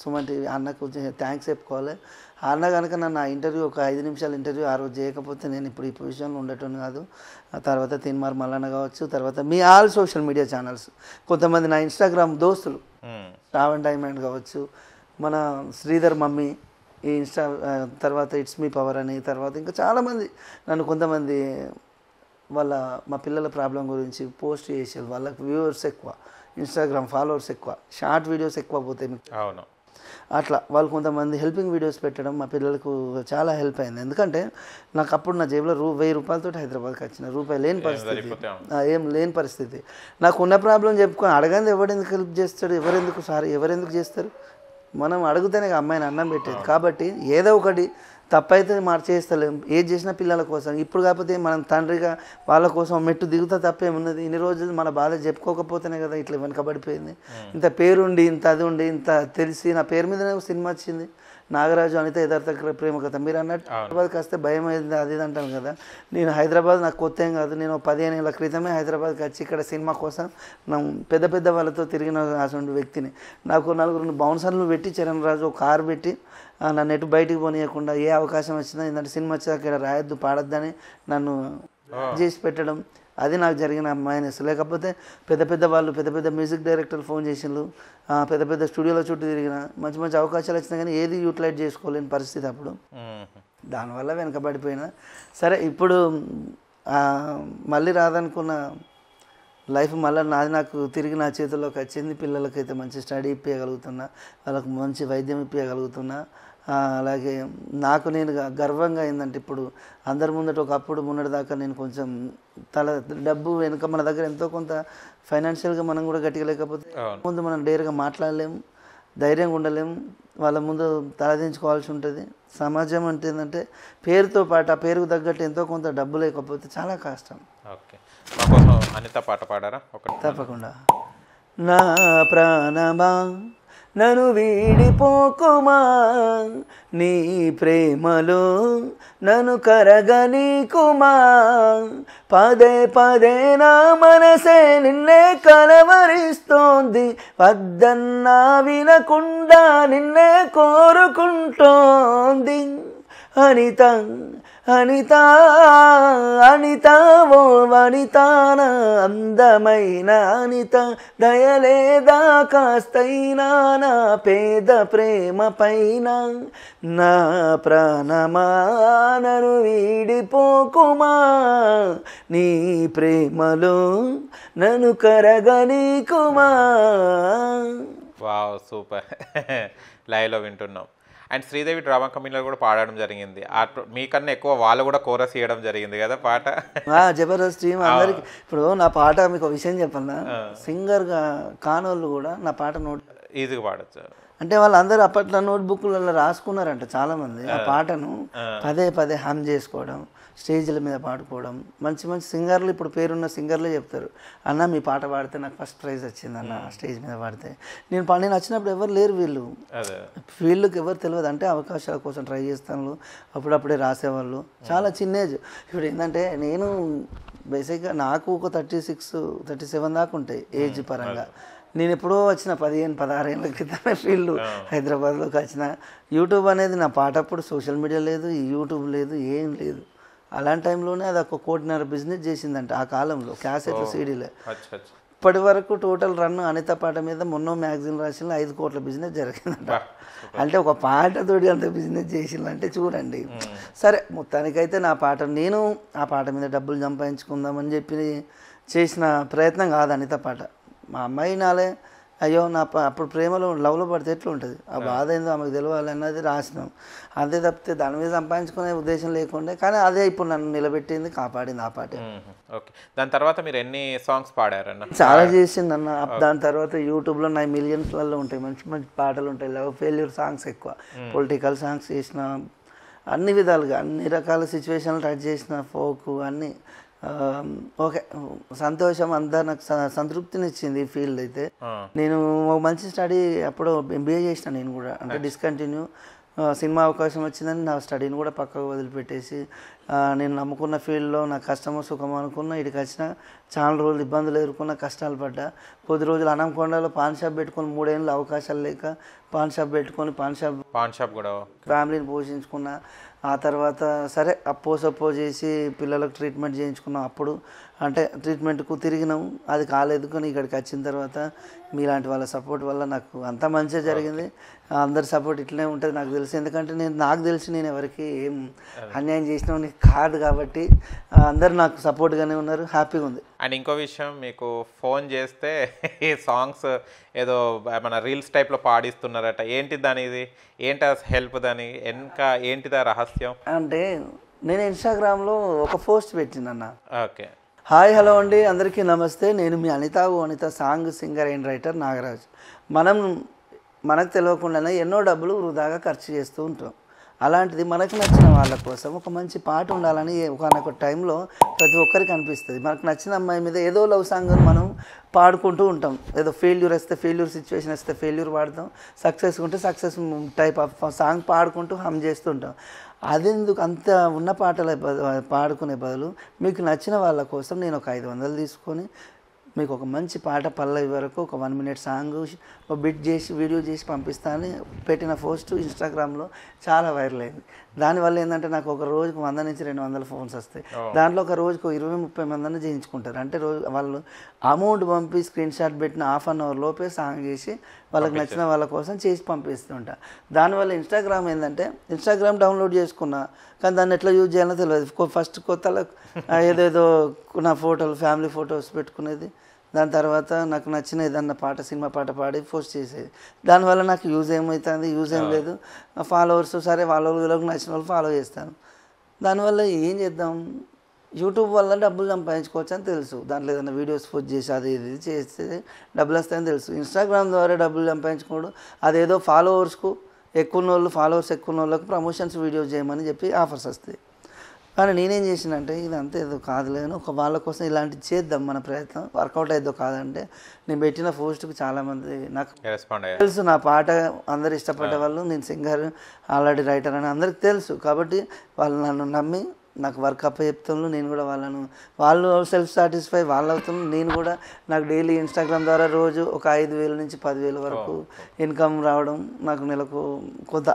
సుమన్ టీవీ అన్నకు థ్యాంక్స్ చెప్పుకోవాలి. ఆ అన్న కనుక నన్ను ఆ ఇంటర్వ్యూ ఒక 5 నిమిషాల ఇంటర్వ్యూ ఆ రోజు చేయకపోతే నేను ఇప్పుడు ఈ పొజిషన్లో ఉండటం కాదు. ఆ తర్వాత తిన్మార్ మల్లన్న కావచ్చు, తర్వాత me all social media channels, కొంతమంది నా ఇన్స్టాగ్రామ్ దోస్తులు శ్రావణ్ డైమండ్ కావచ్చు, మన శ్రీధర్ మమ్మీ ఈ తర్వాత ఇట్స్ మీ పవర్ అని, తర్వాత ఇంకా చాలామంది నన్ను కొంతమంది వాళ్ళ మా పిల్లల ప్రాబ్లం గురించి పోస్ట్ చేసారు. వాళ్ళకి వ్యూవర్స్ ఎక్కువ, ఇన్స్టాగ్రామ్ ఫాలోవర్స్ ఎక్కువ, షార్ట్ వీడియోస్ ఎక్కువ పోతాయి మీకు. అవును, అట్లా వాళ్ళు కొంతమంది హెల్పింగ్ వీడియోస్ పెట్టడం మా పిల్లలకు చాలా హెల్ప్ అయింది. ఎందుకంటే నాకు అప్పుడు నా జేబులో 1000 రూపాయలతో హైదరాబాద్కి వచ్చిన, రూపాయి లేని పరిస్థితి, ఏం లేని పరిస్థితి. నాకు ఉన్న ప్రాబ్లం చెప్పుకొని అడగంది ఎవరెందుకు హెల్ప్ చేస్తాడు, ఎవరెందుకు చేస్తారు, మనం అడుగుతేనే అమ్మాయిని అన్నం పెట్టేది. కాబట్టి ఏదో ఒకటి తప్పైతే మార్చేస్తలేం, ఏది చేసినా పిల్లల కోసం. ఇప్పుడు కాకపోతే మనం తండ్రిగా వాళ్ళ కోసం మెట్టు దిగుతా తప్పేమున్నది. ఇన్ని రోజులు మన బాధ చెప్పుకోకపోతేనే కదా ఇట్లా వెనకబడిపోయింది. ఇంత పేరుండి ఇంత అది ఉండి ఇంత తెలిసి నా పేరు మీదనే సినిమా వచ్చింది, నాగరాజు అనిత యథార్థ ప్రేమ కథ. మీరు అన్నట్టు హైదరాబాద్కి వస్తే భయం అయింది అది ఇది అంటాను కదా. నేను హైదరాబాద్ నాకు కొత్త ఏం కాదు, నేను 15 ఏళ్ళ క్రితమే హైదరాబాద్కి వచ్చి ఇక్కడ సినిమా కోసం పెద్ద పెద్ద వాళ్ళతో తిరిగిన అటువంటి వ్యక్తిని. నాకు 4 బౌన్సర్లు పెట్టి చరణ్ రాజు ఒక కారు పెట్టి నన్ను ఎటు బయటికి పోనీయకుండా ఏ అవకాశం వచ్చినా ఏంటంటే సినిమా వచ్చాక ఇక్కడ రాయొద్దు పాడొద్దని నన్ను చేసి పెట్టడం, అది నాకు జరిగిన మైనస్. లేకపోతే పెద్ద పెద్ద వాళ్ళు పెద్ద పెద్ద మ్యూజిక్ డైరెక్టర్లు ఫోన్ చేసిండ్రు, పెద్ద పెద్ద స్టూడియోల చుట్టూ తిరిగిన, మంచి మంచి అవకాశాలు వచ్చినా కానీ ఏది యూటిలైజ్ చేసుకోలేని పరిస్థితి అప్పుడు. దానివల్ల వెనకబడిపోయినా. సరే ఇప్పుడు మళ్ళీ రాదనుకున్న లైఫ్ మళ్ళీ నాకు తిరిగి నా చేతుల్లోకి వచ్చింది. పిల్లలకైతే మంచి స్టడీ ఇప్పించగలుగుతున్నా, వాళ్ళకు మంచి వైద్యం ఇప్పించగలుగుతున్నా. అలాగే నాకు నేను గర్వంగా ఏంటంటే ఇప్పుడు అందరి ముందట ఒకప్పుడు మొన్నటిదాకా నేను కొంచెం డబ్బు వెనుక మన దగ్గర ఎంతో కొంత ఫైనాన్షియల్గా మనం కూడా గట్టిగా లేకపోతే ముందు మనం డైరెక్ట్గా మాట్లాడలేము, ధైర్యంగా ఉండలేము, వాళ్ళ ముందు తలదించుకోవాల్సి ఉంటుంది. సమాజం అంటే ఏంటంటే పేరుతో పాటు ఆ పేరుకు తగ్గట్టు ఎంతో కొంత డబ్బు లేకపోతే చాలా కష్టం. ఓకే, మా కోసం అనిత పాట పాడారా? తప్పకుండా. నా ప్రాణమా నన్ను వీడిపోకుమా, నీ ప్రేమలో నన్ను కరగనీకుమా, పదే పదే నా మనసే నిన్నే కలవరిస్తోంది, వద్దన్నా వినకుండా నిన్నే కోరుకుంటోంది. అనిత అనిత అనిత ఓ వనితాన అందమైన అనిత, దయలేదా కాస్తైనా నా పేద ప్రేమ పైన, నా ప్రాణమా నన్ను వీడిపోకుమా, నీ ప్రేమలో నన్ను కరగనీకుమా. Wow, super. లైవ్లో వింటున్నాం. అండ్ శ్రీదేవి డ్రామా కంపెనీలో కూడా పాడడం జరిగింది. మీకన్నా ఎక్కువ వాళ్ళు కూడా కోరస్ చేయడం జరిగింది కదా పాట. జబర్దస్త్ టీమ్ అందరికి. ఇప్పుడు నా పాట మీకు ఒక విషయం చెప్పన్నా, సింగర్గా కానోళ్ళు కూడా నా పాట ఈజీగా పాడచ్చు. అంటే వాళ్ళందరూ అప్పట్లో నోట్బుక్లలో రాసుకున్నారంట చాలామంది. ఆ పాటను పదే పదే హమ్ చేసుకోవడం, స్టేజ్ల మీద పాడుకోవడం. మంచి మంచి సింగర్లు, ఇప్పుడు పేరున్న సింగర్లే చెప్తారు, అన్న మీ పాట పాడితే నాకు ఫస్ట్ ప్రైజ్ వచ్చింది అన్న స్టేజ్ మీద పాడితే. నేను వచ్చినప్పుడు ఎవరు లేరు, వీళ్ళు ఫీల్డ్కి ఎవరు తెలియదు. అంటే అవకాశాల కోసం ట్రై చేస్తాను, అప్పుడప్పుడే రాసేవాళ్ళు. చాలా చిన్న ఏజ్. ఇప్పుడు ఏంటంటే నేను బేసిక్గా నాకు ఒక 36-37 దాకా ఉంటాయి ఏజ్ పరంగా. నేను ఎప్పుడో వచ్చిన 15-16 ఏళ్ళ క్రితమే ఫీల్డ్ హైదరాబాద్లోకి వచ్చిన. యూట్యూబ్ అనేది నా పాట అప్పుడు సోషల్ మీడియా లేదు, యూట్యూబ్ లేదు, ఏం లేదు. అలాంటి టైంలోనే అది ఒక 1.5 కోటి బిజినెస్ చేసిందంట ఆ కాలంలో, క్యాసెట్లు, సీడీలే. ఇప్పటి వరకు టోటల్ రన్ అనిత పాట మీద మొన్న మ్యాగజైన్ రాసిన 5 కోట్ల బిజినెస్ జరిగిందంట. అంటే ఒక పాటతోటి అంత బిజినెస్ చేసిందంటే చూడండి. సరే, మొత్తానికైతే నా పాట, నేను ఆ పాట మీద డబ్బులు సంపాదించుకుందామని చెప్పి చేసిన ప్రయత్నం కాదు అనిత పాట. మా అమ్మాయి నాలే అయ్యో నా అప్పుడు ప్రేమలో లవ్లో పడితే ఎట్లా ఉంటుంది, ఆ బాధ ఏందో ఆమెకు తెలియాలి అన్నది రాసినాం. అంతే తప్పితే దాని మీద సంపాదించుకునే ఉద్దేశం లేకుండే. కానీ అదే ఇప్పుడు నన్ను నిలబెట్టింది, కాపాడింది ఆ పాటే. ఓకే, దాని తర్వాత మీరు ఎన్ని సాంగ్స్ పాడారన్న? చాలా చేసింది అన్న. దాని తర్వాత యూట్యూబ్లో నా మిలియన్స్లలో ఉంటాయి, మంచి మంచి పాటలు ఉంటాయి. లవ్ ఫెయిల్యూర్ సాంగ్స్ ఎక్కువ, పొలిటికల్ సాంగ్స్ చేసిన, అన్ని విధాలుగా అన్ని రకాల సిచ్యువేషన్లు టచ్ చేసిన, ఫోక్ అన్నీ ఓకే, సంతోషం అంతా నాకు సంతృప్తినిచ్చింది ఈ ఫీల్డ్ అయితే. నేను ఒక మంచి స్టడీ అప్పుడు ఎంబీఏ చేసిన నేను కూడా, అంటే డిస్కంటిన్యూ సినిమా అవకాశం వచ్చిందని నా స్టడీని కూడా పక్కకు వదిలిపెట్టేసి నేను నమ్ముకున్న ఫీల్డ్లో నా కష్టమో సుఖమో అనుకున్న ఇక్కడికి వచ్చిన చాలా రోజులు ఇబ్బందులు ఎదుర్కొన్న, కష్టాలు పడ్డా. కొద్ది రోజులు అనంకొండలో పాన్ షాప్ పెట్టుకొని 3 ఏళ్ళు అవకాశాలు లేక పాన్ షాప్ పెట్టుకొని పాన్ షాప్ కూడా ఫ్యామిలీని పోషించుకున్నా. ఆ తర్వాత సరే అప్పో సప్పో చేసి పిల్లలకు ట్రీట్మెంట్ చేయించుకున్నాం. అప్పుడు అంటే ట్రీట్మెంట్కు తిరిగినాం, అది కాలేదు. కానీ ఇక్కడికి వచ్చిన తర్వాత మీలాంటి వాళ్ళ సపోర్ట్ వల్ల నాకు అంతా మంచిగా జరిగింది. అందరి సపోర్ట్ ఇట్లనే ఉంటుంది నాకు తెలిసి, ఎందుకంటే నాకు తెలిసి నేను ఎవరికి ఏం అన్యాయం చేసినా కాదు కాబట్టి అందరు నాకు సపోర్ట్గానే ఉన్నారు, హ్యాపీగా ఉంది. అండ్ ఇంకో విషయం, మీకు ఫోన్ చేస్తే ఈ సాంగ్స్ ఏదో మన రీల్స్ టైప్లో పాడిస్తున్నారట, ఏంటి దానిది, ఏంటి హెల్ప్ దాని ఇంకా ఏంటిదా రహస్యం? అంటే నేను ఇన్స్టాగ్రామ్లో ఒక పోస్ట్ పెట్టినన్న. ఓకే, హాయ్ హలో అండి, అందరికీ నమస్తే. నేను మీ Anitha song singer and writer Nagaraj. మనకు తెలియకుండానే ఎన్నో డబ్బులు వృధాగా ఖర్చు చేస్తూ ఉంటాం. అలాంటిది మనకు నచ్చిన వాళ్ళ కోసం ఒక మంచి పాట ఉండాలని ఒక టైంలో ప్రతి ఒక్కరికి అనిపిస్తుంది. మనకు నచ్చిన అమ్మాయి మీద ఏదో లవ్ సాంగ్ మనం పాడుకుంటూ ఉంటాం. ఏదో ఫెయిల్యూర్ వస్తే ఫెయిల్యూర్ సిచ్యువేషన్ వస్తే ఫెయిల్యూర్ పాడతాం, సక్సెస్ ఉంటే సక్సెస్ టైప్ ఆఫ్ సాంగ్ పాడుకుంటూ హమ్ చేస్తుంటాం. అదెందుకు అంత ఉన్న పాటలు పాడుకునే బదులు మీకు నచ్చిన వాళ్ళ కోసం నేను ఒక 500 తీసుకొని మీకు ఒక మంచి పాట పల్లవి వరకు ఒక 1 మినిట్ సాంగ్ ఒక బిట్ చేసి వీడియో చేసి పంపిస్తానని పెట్టిన పోస్ట్ ఇన్స్టాగ్రామ్లో చాలా వైరల్ అయింది. దానివల్ల ఏంటంటే నాకు ఒక రోజుకు 100 నుంచి 200 ఫోన్స్ వస్తాయి. దాంట్లో ఒక రోజుకు 20-30 మందిని చేయించుకుంటారు. అంటే వాళ్ళు అమౌంట్ పంపి స్క్రీన్ షాట్ పెట్టిన ½ అన్ అవర్ లోపే సాంగ్ చేసి వాళ్ళకి నచ్చిన వాళ్ళ కోసం చేసి పంపిస్తుంటా. దానివల్ల ఇన్స్టాగ్రామ్ ఏంటంటే ఇన్స్టాగ్రామ్ డౌన్లోడ్ చేసుకున్నా కానీ దాన్ని ఎట్లా యూజ్ చేయాలో తెలియదు. ఫస్ట్ కొత్తలో ఏదేదో నా ఫోటోలు ఫ్యామిలీ ఫొటోస్ పెట్టుకునేది, దాని తర్వాత నాకు నచ్చిన ఏదన్నా పాట సినిమా పాట పాడి పోస్ట్ చేసేది. దానివల్ల నాకు యూజ్ ఏమవుతుంది, యూజ్ ఏం లేదు. ఫాలోవర్స్ సరే వాళ్ళకి నచ్చిన వాళ్ళు ఫాలో చేస్తాను. దానివల్ల ఏం చేద్దాం, యూట్యూబ్ వల్ల డబ్బులు సంపాదించుకోవచ్చు అని తెలుసు. దాంట్లో ఏదైనా వీడియోస్ పోస్ట్ చేసి అది ఇది చేస్తే డబ్బులు వస్తాయని తెలుసు. ఇన్స్టాగ్రామ్ ద్వారా డబ్బులు సంపాదించుకోవడం అదేదో ఫాలోవర్స్ ఎక్కువ ఉన్న వాళ్ళకు ప్రమోషన్స్ వీడియోస్ చేయమని చెప్పి ఆఫర్స్ వస్తాయి. కానీ నేనేం చేసినంటే ఇదంతా ఏదో కాదులేను, ఒక వాళ్ళ కోసం ఇలాంటివి చేద్దాం, మన ప్రయత్నం వర్కౌట్ అయిద్దో కాదంటే నేను పెట్టిన పోస్ట్కి చాలామంది నాకు తెలుసు, నా పాట అందరు ఇష్టపడే వాళ్ళు, నేను సింగర్ ఆల్రెడీ రైటర్ అని అందరికి తెలుసు. కాబట్టి వాళ్ళు నన్ను నమ్మి నాకు వర్క్ అప్ చెప్తాను, నేను కూడా వాళ్ళు సెల్ఫ్ సాటిస్ఫై వాళ్ళు అవుతాను. నేను కూడా నాకు డైలీ ఇన్స్టాగ్రామ్ ద్వారా రోజు ఒక 5,000 నుంచి 10,000 వరకు ఇన్కమ్ రావడం నాకు నెలకు కొంత.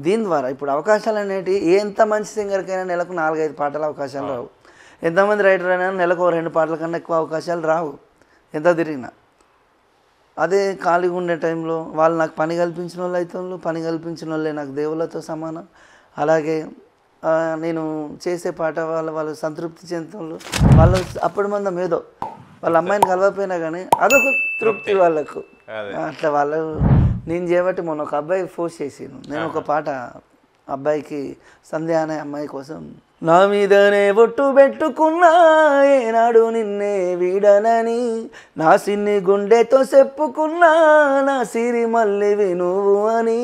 దీని ద్వారా ఇప్పుడు అవకాశాలు అనేవి ఎంత మంచి సింగర్కైనా నెలకు 4-5 పాటల అవకాశాలు రావు. ఎంతమంది రైటర్ అయినా నెలకు 2 పాటల కన్నా ఎక్కువ అవకాశాలు రావు ఎంత తిరిగినా. అదే ఖాళీగా ఉండే టైంలో వాళ్ళు నాకు పని కల్పించిన వాళ్ళు అవుతాను, పని కల్పించిన వాళ్ళే నాకు దేవుళ్ళతో సమానం. అలాగే నేను చేసే పాట వాళ్ళు సంతృప్తి చెందుతారు. వాళ్ళు అప్పటి మందం ఏదో వాళ్ళ అమ్మాయిని కలవకపోయినా కానీ అదొక తృప్తి వాళ్ళకు. అట్లా వాళ్ళు నేను చేయబట్టి మొన్న ఒక అబ్బాయి ఫోర్స్ చేసాను. నేను ఒక పాట అబ్బాయికి సంధ్య అనే అమ్మాయి కోసం, నా మీదనే బొట్టు పెట్టుకున్నా ఏనాడు నిన్నే వీడనని, నా సిన్ని గుండెతో చెప్పుకున్నా నా సిరి మల్లివి నువ్వు అని,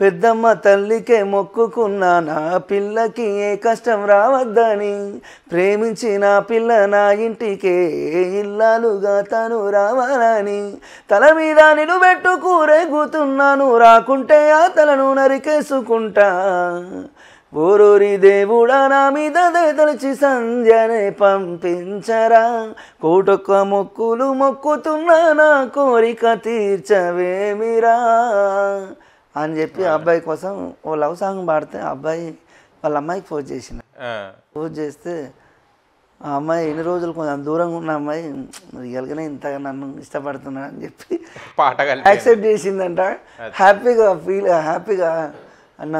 పెద్దమ్మ తల్లికే మొక్కుకున్నా నా పిల్లకి ఏ కష్టం రావద్దని, ప్రేమించిన పిల్ల నా ఇంటికే ఇల్లాలుగా తను రావాలని, తల మీద నిన్ను పెట్టు కూరేగుతున్నాను రాకుంటే ఆ తలను నరికేసుకుంటా, ఓరోరి దేవుడా నా మీద దయతలిచి సంధ్యనే పంపించరా, కోటొక్క మొక్కులు మొక్కుతున్నా నా కోరిక తీర్చవేమిరా అని చెప్పి అబ్బాయి కోసం ఓ లవ్ సాంగ్ పాడితే అబ్బాయి వాళ్ళ అమ్మాయికి ఫోన్ చేసిన. ఫోన్ చేస్తే ఆ అమ్మాయి ఎన్ని రోజులు కొంచెం దూరంగా ఉన్న అమ్మాయి రియల్గానే ఇంతగా నన్ను ఇష్టపడుతున్నా అని చెప్పి యాక్సెప్ట్ చేసిందంట. హ్యాపీగా అన్న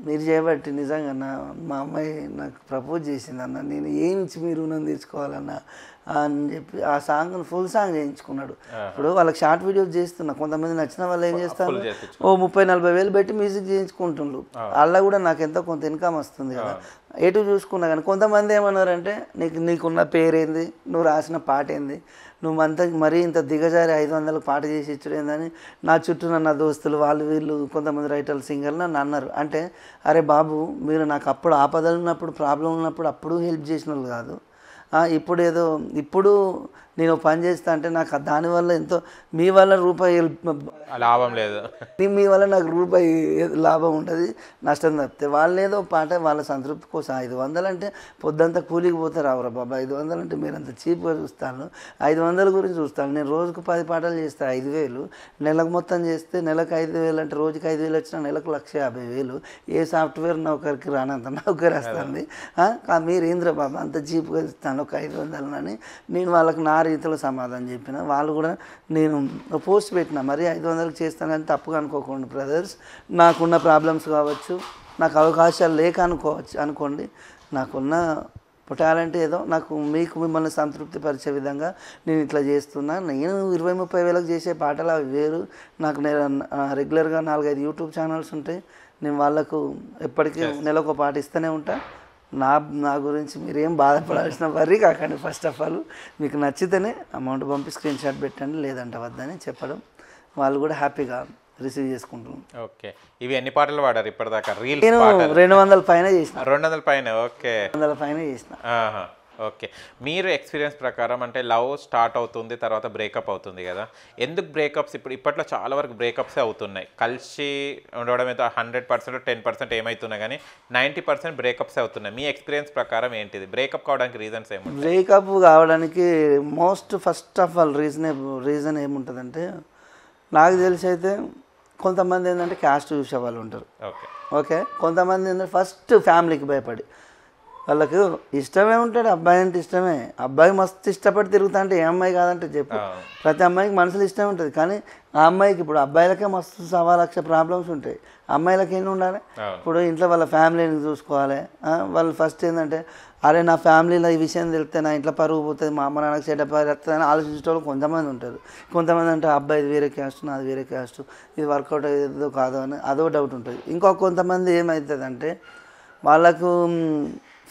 మీరు చేయబట్టి నిజంగా అన్న మా అమ్మాయి నాకు ప్రపోజ్ చేసింది అన్న, నేను ఏమిచ్చి మీరు రుణం తీర్చుకోవాలన్నా అని చెప్పి ఆ సాంగ్ ఫుల్ సాంగ్ చేయించుకున్నాడు. ఇప్పుడు వాళ్ళకి షార్ట్ వీడియోస్ చేస్తున్నా, కొంతమంది నచ్చిన వాళ్ళు ఏం చేస్తారు ఓ 30-40 వేలు పెట్టి మ్యూజిక్ చేయించుకుంటుండ్రు. అలా కూడా నాకు ఎంతో కొంత ఇన్కమ్ వస్తుంది కదా, ఎటు చూసుకున్నా. కానీ కొంతమంది ఏమన్నారంటే నీకున్న పేరేంది, నువ్వు రాసిన పాట ఏంది, నువ్వు మరీ ఇంత దిగజారి 500 పాట చేసి ఇచ్చుడు ఏందని నా చుట్టూ నా దోస్తులు వాళ్ళు వీళ్ళు కొంతమంది రైటర్లు సింగర్లు నన్ను అన్నారు. అంటే అరే బాబు మీరు నాకు అప్పుడు ఆపదలు ఉన్నప్పుడు ప్రాబ్లం ఉన్నప్పుడు అప్పుడు హెల్ప్ చేసిన వాళ్ళు కాదు, ఇప్పుడు ఏదో ఇప్పుడు నేను పని చేస్తా అంటే నాకు దానివల్ల ఎంతో మీ వల్ల రూపాయి లాభం లేదు. మీ వల్ల నాకు రూపాయి లాభం ఉంటుంది, నష్టం తప్పితే వాళ్ళు ఏదో పాట వాళ్ళ సంతృప్తి కోసం 500 అంటే పొద్దంతా కూలికి పోతే రావురా బాబా, 500 అంటే మీరు అంత చీప్గా చూస్తాను, 500 గురించి చూస్తాను. నేను రోజుకు 10 పాటలు చేస్తే 5,000, నెలకు మొత్తం చేస్తే నెలకు 5,000 అంటే రోజుకి 5,000 వచ్చినా నెలకు 1,50,000. ఏ సాఫ్ట్వేర్ నౌకరికి రానంత నౌకరి వస్తుంది. మీరు ఏంద్ర బాబా అంత చీప్గా ఇస్తాను ఒక 500 అని నేను వాళ్ళకి నా రీతిలో సమాధానం చెప్పిన. వాళ్ళు కూడా నేను పోస్ట్ పెట్టిన, మరి 500కి చేస్తానని తప్పుగా అనుకోకండి బ్రదర్స్, నాకున్న ప్రాబ్లమ్స్ కావచ్చు, నాకు అవకాశాలు లేక అనుకోండి, నాకున్న టాలెంట్ ఏదో నాకు మిమ్మల్ని సంతృప్తి పరిచే విధంగా నేను ఇట్లా చేస్తున్నా. నేను 20-30 వేలకు చేసే పాటలు అవి వేరు. నాకు రెగ్యులర్గా 4-5 యూట్యూబ్ ఛానల్స్ ఉంటాయి, నేను వాళ్ళకు ఎప్పటికీ నెలకు పాట ఇస్తూనే ఉంటా. నా గురించి మీరేం బాధపడాల్సిన వర్రీ కాకండి. ఫస్ట్ ఆఫ్ ఆల్ మీకు నచ్చితేనే అమౌంట్ పంపి స్క్రీన్ షాట్ పెట్టండి, లేదంటే వద్దని చెప్పడం, వాళ్ళు కూడా హ్యాపీగా రిసీవ్ చేసుకుంటున్నాం. ఓకే, ఇవి ఎన్ని పాటలు పాడారు ఇప్పటిదాకా? రీల్స్ నేను 200 పైన చేసిన. 200 పైన. ఓకే, 200 పైన చేసిన. ఓకే, మీరు ఎక్స్పీరియన్స్ ప్రకారం అంటే లవ్ స్టార్ట్ అవుతుంది, తర్వాత బ్రేకప్ అవుతుంది కదా, ఎందుకు బ్రేకప్స్ ఇప్పట్లో చాలా వరకు బ్రేకప్సే అవుతున్నాయి? కలిసి ఉండడం అయితే 100%, 10% ఏమవుతున్నాయి, కానీ 90% బ్రేకప్సే అవుతున్నాయి. మీ ఎక్స్పీరియన్స్ ప్రకారం ఏంటిది బ్రేకప్ కావడానికి రీజన్స్ ఏమి? బ్రేకప్ కావడానికి ఫస్ట్ ఆఫ్ ఆల్ రీజన్ ఏముంటుందంటే, నాకు తెలిసి అయితే కొంతమంది ఏంటంటే క్యాస్ట్ చూసే వాళ్ళు ఉంటారు. ఓకే, కొంతమంది ఏంటంటే ఫస్ట్ ఫ్యామిలీకి భయపడి, వాళ్ళకు ఇష్టమే ఉంటాడు, అబ్బాయి అంటే ఇష్టమే, అబ్బాయి మస్తు ఇష్టపడి తిరుగుతా అంటే ఏ అమ్మాయి కాదంటే చెప్పు, ప్రతి అమ్మాయికి మనసులో ఇష్టం ఉంటుంది. కానీ ఆ అమ్మాయికి ఇప్పుడు అబ్బాయిలకే మస్తు 1,00,000 ప్రాబ్లమ్స్ ఉంటాయి, అమ్మాయిలకి ఏంటి ఉండాలి? ఇప్పుడు ఇంట్లో వాళ్ళ ఫ్యామిలీని చూసుకోవాలి. వాళ్ళు ఫస్ట్ ఏంటంటే, అరే నా ఫ్యామిలీలో ఈ విషయం తెలిస్తే నా ఇంట్లో పరుగు పోతుంది, మా అమ్మ నాన్నకి చెడ్డ వస్తుంది అని ఆలోచించే వాళ్ళు కొంతమంది ఉంటారు. కొంతమంది అంటే అబ్బాయి వేరే క్యాస్ట్, నాది వేరే క్యాస్ట్, ఇది వర్కౌట్ అయ్యేదో కాదో అని అదో డౌట్ ఉంటుంది. కొంతమంది ఏమవుతుందంటే, వాళ్ళకు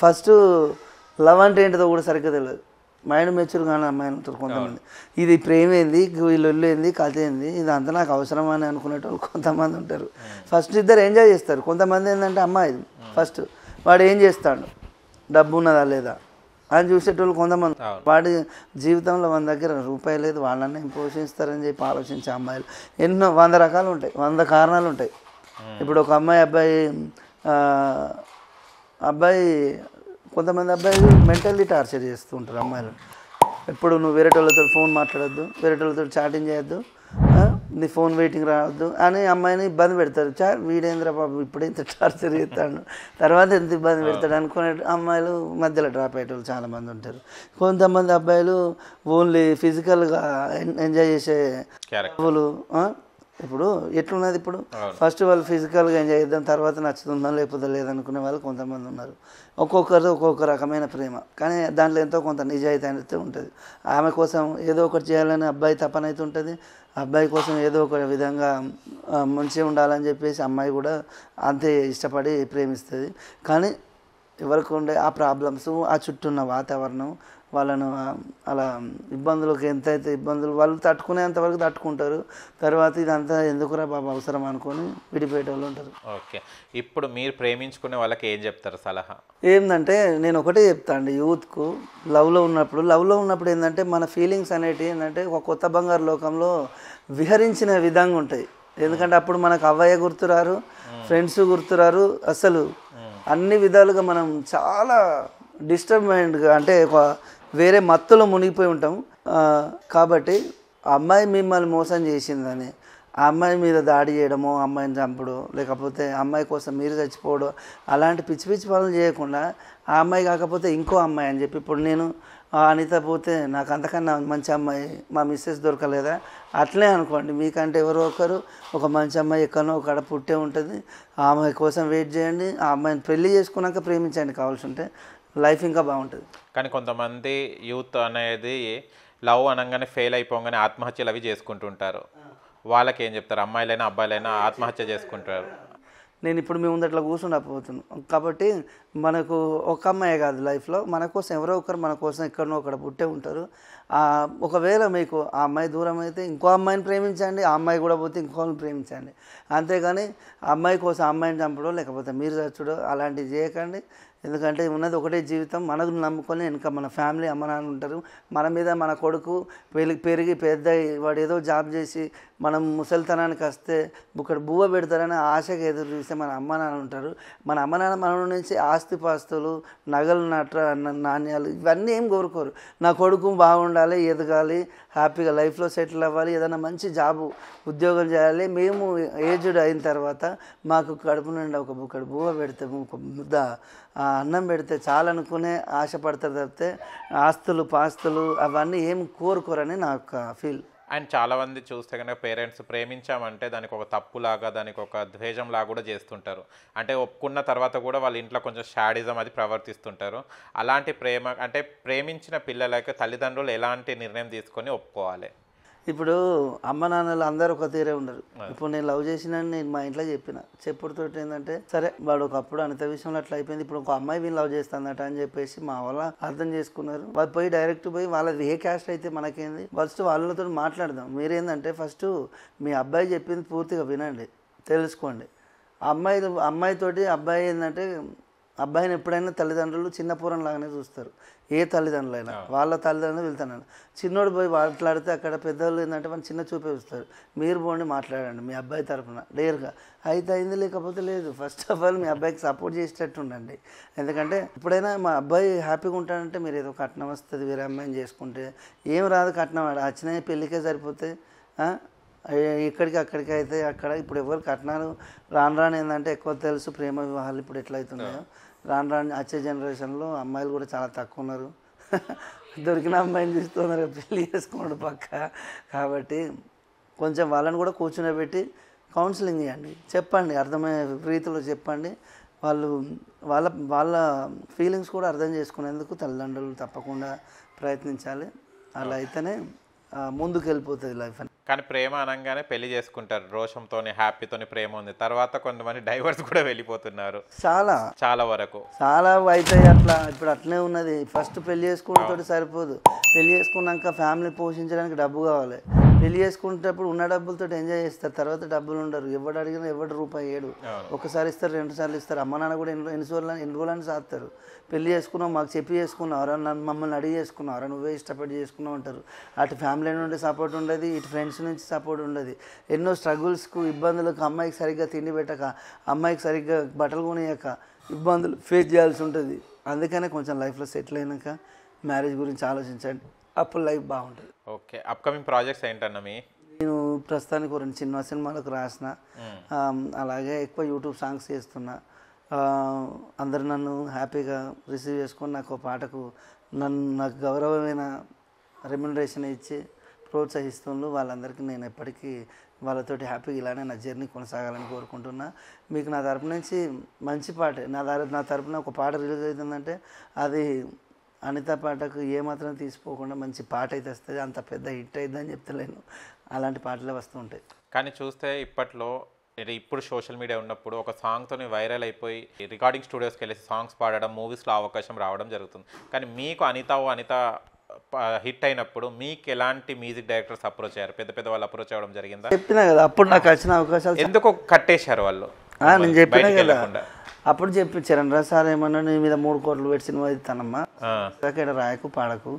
ఫస్ట్ లవ్ అంటే ఏంటిదో కూడా సరిగ్గా తెలియదు, మైండ్ మెచ్యూర్ కానీ అమ్మాయిలు ఉంటారు కొంతమంది. ఇది ప్రేమ ఏంది, వీళ్ళు ఏంది, కథ ఏంది, ఇదంతా నాకు అవసరం అని అనుకునేటోళ్ళు కొంతమంది ఉంటారు. ఫస్ట్ ఇద్దరు ఎంజాయ్ చేస్తారు. కొంతమంది ఏంటంటే అమ్మాయి ఫస్ట్ వాడు ఏం చేస్తాడు, డబ్బు ఉన్నదా లేదా అని చూసేటోళ్ళు కొంతమంది. వాడి జీవితంలో మన దగ్గర రూపాయి లేదు, వాళ్ళని పోషిస్తారని చెప్పి ఆలోచించే అమ్మాయిలు ఎన్నో 100 రకాలు ఉంటాయి, 100 కారణాలు ఉంటాయి. ఇప్పుడు ఒక కొంతమంది అబ్బాయిలు మెంటల్లీ టార్చర్ చేస్తూ ఉంటారు అమ్మాయిలు. ఎప్పుడు నువ్వు వేరే వాళ్ళతో ఫోన్ మాట్లాడద్దు, వేరే వాళ్ళతో చాటింగ్ చేయొద్దు, నీ ఫోన్ వెయిటింగ్ రావద్దు అని అమ్మాయిని ఇబ్బంది పెడతారు. వీడేంద్ర బాబు ఇప్పుడు ఇంత టార్చర్ చేస్తాడు, తర్వాత ఎంత ఇబ్బంది పెడతాడు అనుకునే అమ్మాయిలు మధ్యలో డ్రాప్ అయ్యేటోళ్ళు చాలామంది ఉంటారు. కొంతమంది అబ్బాయిలు ఓన్లీ ఫిజికల్గా ఎంజాయ్ చేసే వాళ్ళు. ఇప్పుడు ఎట్లున్నది, ఇప్పుడు ఫస్ట్ వాళ్ళు ఫిజికల్గా ఎంజాయ్ చేద్దాం, తర్వాత నచ్చుతుందా లేకపోతే లేదనుకునే వాళ్ళు కొంతమంది ఉన్నారు. ఒక్కొక్కరితో ఒక్కొక్క రకమైన ప్రేమ, కానీ దాంట్లో ఎంతో కొంత నిజాయితీ అయితే ఉంటుంది. ఆమె కోసం ఏదో ఒకటి చేయాలని అబ్బాయి తపన అయితే ఉంటుంది, అబ్బాయి కోసం ఏదో ఒక విధంగా మంచిగా ఉండాలని చెప్పేసి అమ్మాయి కూడా అంతే ఇష్టపడి ప్రేమిస్తుంది. కానీ ఎవరికి ఉండే ఆ ప్రాబ్లమ్స్, ఆ చుట్టూ ఉన్న వాతావరణం వాళ్ళను అలా ఇబ్బందులకు ఎంతైతే ఇబ్బందులు వాళ్ళు తట్టుకునేంతవరకు తట్టుకుంటారు. తర్వాత ఇదంతా ఎందుకురా బాబు అవసరం అనుకొని విడిపోయేటోళ్ళు ఉంటారు. ఓకే, ఇప్పుడు మీరు ప్రేమించుకునే వాళ్ళకి ఏం చెప్తారు సలహా? ఏంటంటే నేను ఒకటే చెప్తాను యూత్కు, లవ్లో ఉన్నప్పుడు ఏంటంటే మన ఫీలింగ్స్ అనేటివి ఏంటంటే ఒక కొత్త బంగారు లోకంలో విహరించిన విధంగా ఉంటాయి. ఎందుకంటే అప్పుడు మనకు అవ్వయ్య గుర్తురారు, ఫ్రెండ్స్ గుర్తురారు, అసలు అన్ని విధాలుగా మనం చాలా డిస్టర్బ్మెంట్గా అంటే ఒక వేరే మత్తులో మునిగిపోయి ఉంటాం. కాబట్టి అమ్మాయి మిమ్మల్ని మోసం చేసిందని ఆ అమ్మాయి మీద దాడి చేయడమో, అమ్మాయిని చంపడం, లేకపోతే అమ్మాయి కోసం మీరు చచ్చిపోవడం, అలాంటి పిచ్చి పిచ్చి పనులు చేయకుండా ఆ అమ్మాయి కాకపోతే ఇంకో అమ్మాయి అని చెప్పి, ఇప్పుడు నేను అనిత పోతే నాకు అంతకన్నా మంచి అమ్మాయి మా మిస్సెస్ దొరకలేదా, అట్లే అనుకోండి. మీకంటే ఎవరో ఒకరు ఒక మంచి అమ్మాయి ఎక్కడో ఒకడ పుట్టే ఉంటుంది, ఆ అమ్మాయి కోసం వెయిట్ చేయండి, ఆ అమ్మాయిని పెళ్లి చేసుకున్నాక ప్రేమించండి కావాల్సి ఉంటే, లైఫ్ ఇంకా బాగుంటుంది. కానీ కొంతమంది యూత్ అనేది లవ్ అనగానే ఫెయిల్ అయిపోగానే ఆత్మహత్యలు అవి చేసుకుంటుంటారు. వాళ్ళకి ఏం చెప్తారు? అమ్మాయిలైనా అబ్బాయిలైనా ఆత్మహత్య చేసుకుంటారు. నేను ఇప్పుడు మీ ముందట్లా కూర్చుండకపోతున్నాను. కాబట్టి మనకు ఒక అమ్మాయి కాదు లైఫ్లో, మన కోసం ఎవరో ఒకరు మన కోసం ఎక్కడనో ఒకటి పుట్టే ఉంటారు. ఒకవేళ మీకు ఆ అమ్మాయి దూరం అయితే ఇంకో అమ్మాయిని ప్రేమించండి, ఆ అమ్మాయి కూడా పోతే ఇంకోని ప్రేమించండి. అంతేగాని ఆ అమ్మాయి కోసం ఆ అమ్మాయిని చంపడం లేకపోతే మీరు చచ్చుడో అలాంటివి చేయకండి. ఎందుకంటే ఉన్నది ఒకటే జీవితం. మనకు నమ్ముకొని వెనక మన ఫ్యామిలీ అమ్మ నాన్న ఉంటారు. మన మీద మన కొడుకు పెరిగి పెద్ద వాడు ఏదో జాబ్ చేసి మనం ముసలితనానికి వస్తే ఇక్కడ బువ్వ పెడతారని ఆశగా ఎదురు చూస్తే మన అమ్మ నాన్న ఉంటారు. మన అమ్మ నాన్న మన నుంచి ఆస్తిపాస్తులు, నగలు, నాణ్యాలు ఇవన్నీ ఏం కోరుకోరు. నా కొడుకు బాగుండాలి, ఎదగాలి, హ్యాపీగా లైఫ్లో సెటిల్ అవ్వాలి, ఏదైనా మంచి జాబు ఉద్యోగం చేయాలి. మేము ఏజ్డ్ అయిన తర్వాత మాకు కడుపు నుండి ఒక బుక్కడు బువ్వ పెడితే, ఒక ముద్ద అన్నం పెడితే చాలనుకునే ఆశపడతారు తప్పితే ఆస్తులు పాస్తులు అవన్నీ ఏం కోరుకోరని నా యొక్క ఫీల్. అండ్ చాలామంది చూస్తే కనుక పేరెంట్స్ ప్రేమించామంటే దానికి ఒక తప్పులాగా, దానికి ఒక ద్వేషంలాగా కూడా చేస్తుంటారు. అంటే ఒప్పుకున్న తర్వాత కూడా వాళ్ళ ఇంట్లో కొంచెం షాడిజం అది ప్రవర్తిస్తుంటారు. అలాంటి ప్రేమ అంటే ప్రేమించిన పిల్లలకి తల్లిదండ్రులు ఎలాంటి నిర్ణయం తీసుకొని ఒప్పుకోవాలి? ఇప్పుడు అమ్మ నాన్నలు అందరూ ఒక తీరే ఉండరు. ఇప్పుడు నేను లవ్ చేసినని నేను మా ఇంట్లో చెప్పుడుతో ఏంటంటే, సరే వాడు ఒకప్పుడు అనిత విషయంలో అట్లా అయిపోయింది, ఇప్పుడు ఒక అమ్మాయి వీళ్ళు లవ్ చేస్తుందట అని చెప్పేసి మా వాళ్ళ అర్థం చేసుకున్నారు. వాళ్ళు పోయి డైరెక్ట్ పోయి వాళ్ళది ఏ క్యాస్ట్ అయితే మనకేంది, ఫస్ట్ వాళ్ళతో మాట్లాడదాం. మీరేందంటే ఫస్ట్ మీ అబ్బాయి చెప్పింది పూర్తిగా వినండి, తెలుసుకోండి. అమ్మాయితోటి అబ్బాయి ఏంటంటే, అబ్బాయిని ఎప్పుడైనా తల్లిదండ్రులు చిన్న పూరం లాగానే చూస్తారు. ఏ తల్లిదండ్రులైనా వాళ్ళ తల్లిదండ్రులు వెళ్తున్నాను. చిన్నోడు పోయి మాట్లాడితే అక్కడ పెద్దవాళ్ళు ఏంటంటే మనం చిన్న చూపే చూస్తారు. మీరు పోండి మాట్లాడండి మీ అబ్బాయి తరఫున డేర్గా. అయితే అయింది, లేకపోతే లేదు. ఫస్ట్ ఆఫ్ ఆల్ మీ అబ్బాయికి సపోర్ట్ చేసేటట్టు ఉండండి. ఎందుకంటే ఎప్పుడైనా మా అబ్బాయి హ్యాపీగా ఉంటాడంటే మీరు ఏదో కట్నం వస్తుంది వేరే అమ్మాయిని చేసుకుంటే ఏం రాదు. కట్నం వచ్చిన పెళ్ళికే సరిపోతే ఇక్కడికి అక్కడికి అయితే అక్కడ. ఇప్పుడు ఎవరు కట్నాలు రాను ఏంటంటే ఎక్కువ తెలుసు, ప్రేమ వివాహాలు ఇప్పుడు ఎట్లయితున్నాయో రాను వచ్చే జనరేషన్లో అమ్మాయిలు కూడా చాలా తక్కువ ఉన్నారు. దొరికిన అమ్మాయిని చూస్తున్నారు పెళ్ళి చేసుకోండి పక్క. కాబట్టి కొంచెం వాళ్ళని కూడా కూర్చునేబెట్టి కౌన్సిలింగ్ ఇవ్వండి, చెప్పండి, అర్థమయ్యే రీతిలో చెప్పండి. వాళ్ళ ఫీలింగ్స్ కూడా అర్థం చేసుకునేందుకు తల్లిదండ్రులు తప్పకుండా ప్రయత్నించాలి. అలా అయితేనే ముందుకు వెళ్ళిపోతుంది లైఫ్ అని. కానీ ప్రేమ అనగానే పెళ్లి చేసుకుంటారు, రోషంతోని హ్యాపీతోని ప్రేమ ఉంది. తర్వాత కొంతమంది డైవర్స్ కూడా వెళ్ళిపోతున్నారు చాలా వరకు. చాలా అవుతాయి అట్లా. ఇప్పుడు అట్లనే ఉన్నది. ఫస్ట్ పెళ్లి చేసుకుంటే సరిపోదు. పెళ్లి చేసుకున్నాక ఫ్యామిలీ పోషించడానికి డబ్బు కావాలి. పెళ్లి చేసుకునేటప్పుడు ఉన్న డబ్బులతో ఎంజాయ్ చేస్తారు, తర్వాత డబ్బులు ఉండరు. ఎవడు అడిగినా ఎవడు రూపాయి ఏడు. ఒకసారి ఇస్తారు, 2 సార్లు ఇస్తారు. అమ్మ నాన్న కూడా ఎన్ని రోజులని సాస్తారు. పెళ్లి చేసుకున్నావు, మాకు చెప్పి చేసుకున్నావు, మమ్మల్ని అడిగి చేసుకున్నావు, నువ్వే ఇష్టపడి చేసుకున్నావు అంటారు. అటు ఫ్యామిలీ నుండి సపోర్ట్ ఉండదు, ఇటు ఫ్రెండ్స్ నుంచి సపోర్ట్ ఉండదు. ఎన్నో స్ట్రగుల్స్కు, ఇబ్బందులకు, అమ్మాయికి సరిగ్గా తిండి పెట్టక, అమ్మాయికి సరిగ్గా బట్టలు కొనియక ఇబ్బందులు ఫేస్ చేయాల్సి ఉంటుంది. అందుకనే కొంచెం లైఫ్లో సెటిల్ అయినాక మ్యారేజ్ గురించి ఆలోచించండి, అప్పుడు లైఫ్ బాగుంటుంది. ఓకే, అప్కమింగ్ ప్రాజెక్ట్స్ ఏంటన్నా మీ? నేను ప్రస్తుతానికి 2 సినిమాలకు రాసిన, అలాగే ఎక్కువ యూట్యూబ్ సాంగ్స్ చేస్తున్నా. అందరు నన్ను హ్యాపీగా రిసీవ్ చేసుకొని నాకు పాటకు నాకు గౌరవమైన రెమ్యునరేషన్ ఇచ్చి ప్రోత్సహిస్తుండ్రు. వాళ్ళందరికీ నేను ఎప్పటికీ వాళ్ళతోటి హ్యాపీగా ఇలానే నా జర్నీ కొనసాగాలని కోరుకుంటున్నా. మీకు నా తరపు నుంచి మంచి పాటే, నా తరపున ఒక పాట రిలీజ్ అవుతుందంటే అది అనిత పాటకు ఏమాత్రం తీసిపోకుండా మంచి పాట అయితే వస్తుంది. అంత పెద్ద హిట్ అయిద్దని చెప్తలేను, అలాంటి పాటలే వస్తూ ఉంటాయి. కానీ చూస్తే ఇప్పుడు సోషల్ మీడియా ఉన్నప్పుడు ఒక సాంగ్తో వైరల్ అయిపోయి రికార్డింగ్ స్టూడియోస్కి వెళ్ళి సాంగ్స్ పాడడం, మూవీస్లో అవకాశం రావడం జరుగుతుంది. కానీ మీకు అనిత హిట్ అయినప్పుడు మీకు ఎలాంటి మ్యూజిక్ డైరెక్టర్స్ అప్రోచ్ అయ్యారు? పెద్ద వాళ్ళు అప్రోచ్ అవ్వడం జరిగిందా? చెప్పినా కదా అప్పుడు నాకు వచ్చిన అవకాశాలు ఎందుకు కట్టేశారు వాళ్ళు? నేను చెప్పినా కదా అప్పుడు చెప్పించారండి రా సార్, ఏమన్నా నీ మీద 3 కోట్లు పెట్టి సినిమా ఇస్తానమ్మా, ఇక్కడ రాయకు పాడకు,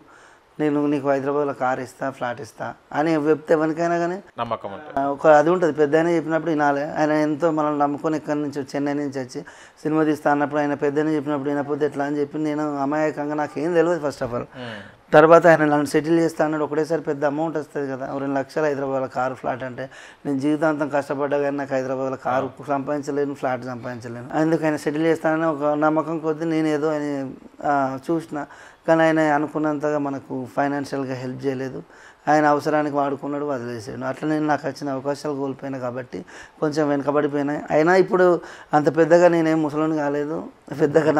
నేను నీకు హైదరాబాద్లో కార్ ఇస్తా, ఫ్లాట్ ఇస్తా అని చెప్తే ఎవరికైనా కానీ నమ్మకం ఒక అది ఉంటుంది. పెద్ద ఆయన చెప్పినప్పుడు వినాలి. ఆయన ఎంతో మనల్ని నమ్ముకొని ఇక్కడి నుంచి చెన్నై నుంచి వచ్చి సినిమా తీస్తా అన్నప్పుడు ఆయన పెద్దని చెప్పినప్పుడు వినకపోతే ఎట్లా అని చెప్పి నేను అమాయకంగా నాకేం తెలియదు ఫస్ట్ ఆఫ్ ఆల్. తర్వాత ఆయన నన్ను సెటిల్ చేస్తా అన్నాడు. ఒకటేసారి పెద్ద అమౌంట్ వస్తుంది కదా, 2 లక్షలు హైదరాబాద్లో కారు, ఫ్లాట్ అంటే నేను జీవితాంతం కష్టపడ్డా కానీ నాకు హైదరాబాద్లో కారు సంపాదించలేను, ఫ్లాట్ సంపాదించలేను. అందుకు ఆయన సెటిల్ చేస్తానని ఒక నమ్మకం కొద్దీ నేను ఏదో ఆయన చూసిన. కానీ ఆయన అనుకున్నంతగా మనకు ఫైనాన్షియల్గా హెల్ప్ చేయలేదు. ఆయన అవసరానికి వాడుకున్నాడు, వదిలేసాడు. అట్లా నేను నాకు వచ్చిన అవకాశాలు కోల్పోయినా కాబట్టి కొంచెం వెనకబడిపోయినాయి. అయినా ఇప్పుడు అంత పెద్దగా నేనేం ముసలోని కాలేదు. పెద్దగా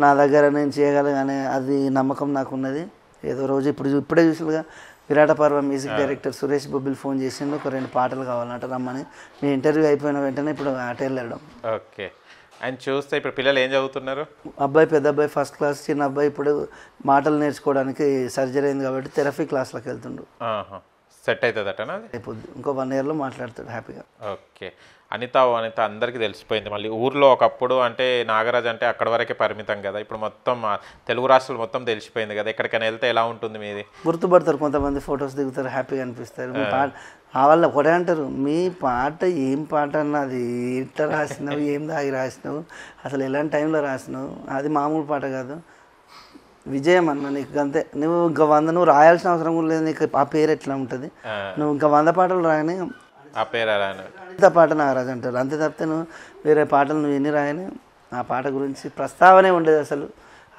నా దగ్గర నేను చేయగలను అనే అది నమ్మకం నాకు ఉన్నది. ఏదో రోజు ఇప్పుడే చూసిగా విరాట పర్వ మ్యూజిక్ డైరెక్టర్ సురేష్ బొబ్బిల్ ఫోన్ చేసిండు, ఒక 2 పాటలు కావాలంట రమ్మని. మీ ఇంటర్వ్యూ అయిపోయిన వెంటనే ఇప్పుడు అటు వెళ్ళడం. ఓకే. అండ్ చూస్తే ఇప్పుడు పిల్లలు ఏం చదువుతున్నారు? అబ్బాయి పెద్ద అబ్బాయి ఫస్ట్ క్లాస్, చిన్న అబ్బాయి ఇప్పుడు మాటలు నేర్చుకోవడానికి సర్జరీ అయింది కాబట్టి థెరపీ క్లాస్లోకి వెళ్తుండు. సెట్ అవుతుంది అటనా? అయిపోద్ది, ఇంకో 1 yearలో మాట్లాడతాడు హ్యాపీగా. ఓకే. అనిత అందరికీ తెలిసిపోయింది. మళ్ళీ ఊర్లో ఒకప్పుడు అంటే నాగరాజ్ అంటే అక్కడ వరకే పరిమితం కదా, ఇప్పుడు మొత్తం తెలుగు రాష్ట్రాలు మొత్తం తెలిసిపోయింది కదా, ఎక్కడికైనా వెళ్తే ఎలా ఉంటుంది మీది? గుర్తుపడతారు, కొంతమంది ఫొటోస్ దిగుతారు, హ్యాపీగా అనిపిస్తారు. మీ పాట వాళ్ళు ఒకటే అంటారు, మీ పాట ఏం పాట అన్నది ఎట్లా రాసినావు, ఏం దాగి రాసినావు, అసలు ఎలాంటి టైంలో రాసినావు, అది మామూలు పాట కాదు, విజయం అన్న నీకు. అంతే, నువ్వు ఇంకా 100 నువ్వు రాయాల్సిన అవసరం కూడా లేదు. నీకు ఆ పేరు ఎట్లా ఉంటుంది, నువ్వు ఇంకా 100 పాటలు రాయని ఆ పేరు అనిత పాట నాగరాజు అంటారు. అంతే తప్పితే నువ్వు వేరే పాటలు నువ్వు ఎన్ని రాయని ఆ పాట గురించి ప్రస్తావనే ఉండేది అసలు.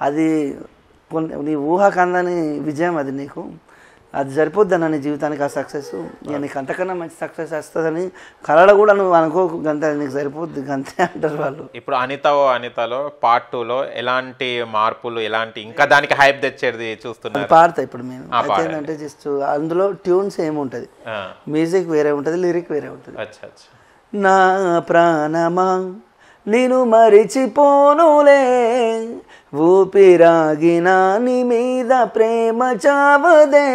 అది నీ ఊహకు అందని విజయం, అది నీకు అది సరిపోద్ది అన్న నీ జీవితానికి ఆ సక్సెస్. ఇక నీకు అంతకన్నా మంచి సక్సెస్ వస్తుందని కళలో కూడా నువ్వు అనుకోకు, గంతే నీకు సరిపోద్ది గంతే అంటారు వాళ్ళు. ఇప్పుడు అనితలో పార్ట్ 2లో ఎలాంటి మార్పులు, ఎలాంటి ఇంకా దానికి హైప్ తెచ్చేది చూస్తున్నారు? పాడతా ఇప్పుడు మేము అయితే ఏంటంటే జస్ట్ అందులో ట్యూన్స్ ఏముంటుంది, మ్యూజిక్ వేరే ఉంటుంది, లిరిక్ వేరే ఉంటుంది. నా ప్రాణమా నేను మరిచిపోనులే, ఊపిరాగిన నీ మీద ప్రేమ చావదే,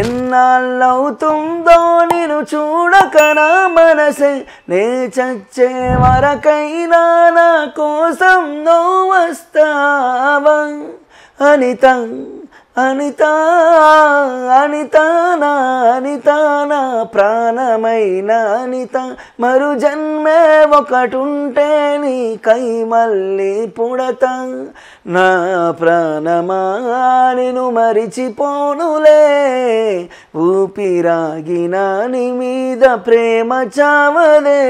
ఎన్నాళ్ళవుతుందో నేను చూడక నా మనసే, నే చచ్చే వరకైనా నా కోసం నువ్వు వస్తావా. అనిత అనిత అనిత నా అనిత నా ప్రాణమైన అనిత, మరు జన్మే ఒకటుంటే నీ కై మళ్ళీ పుడత, నా ప్రాణమా నేను మరిచిపోనులే, ఊపిరాగిన నీ మీద ప్రేమ చావదే.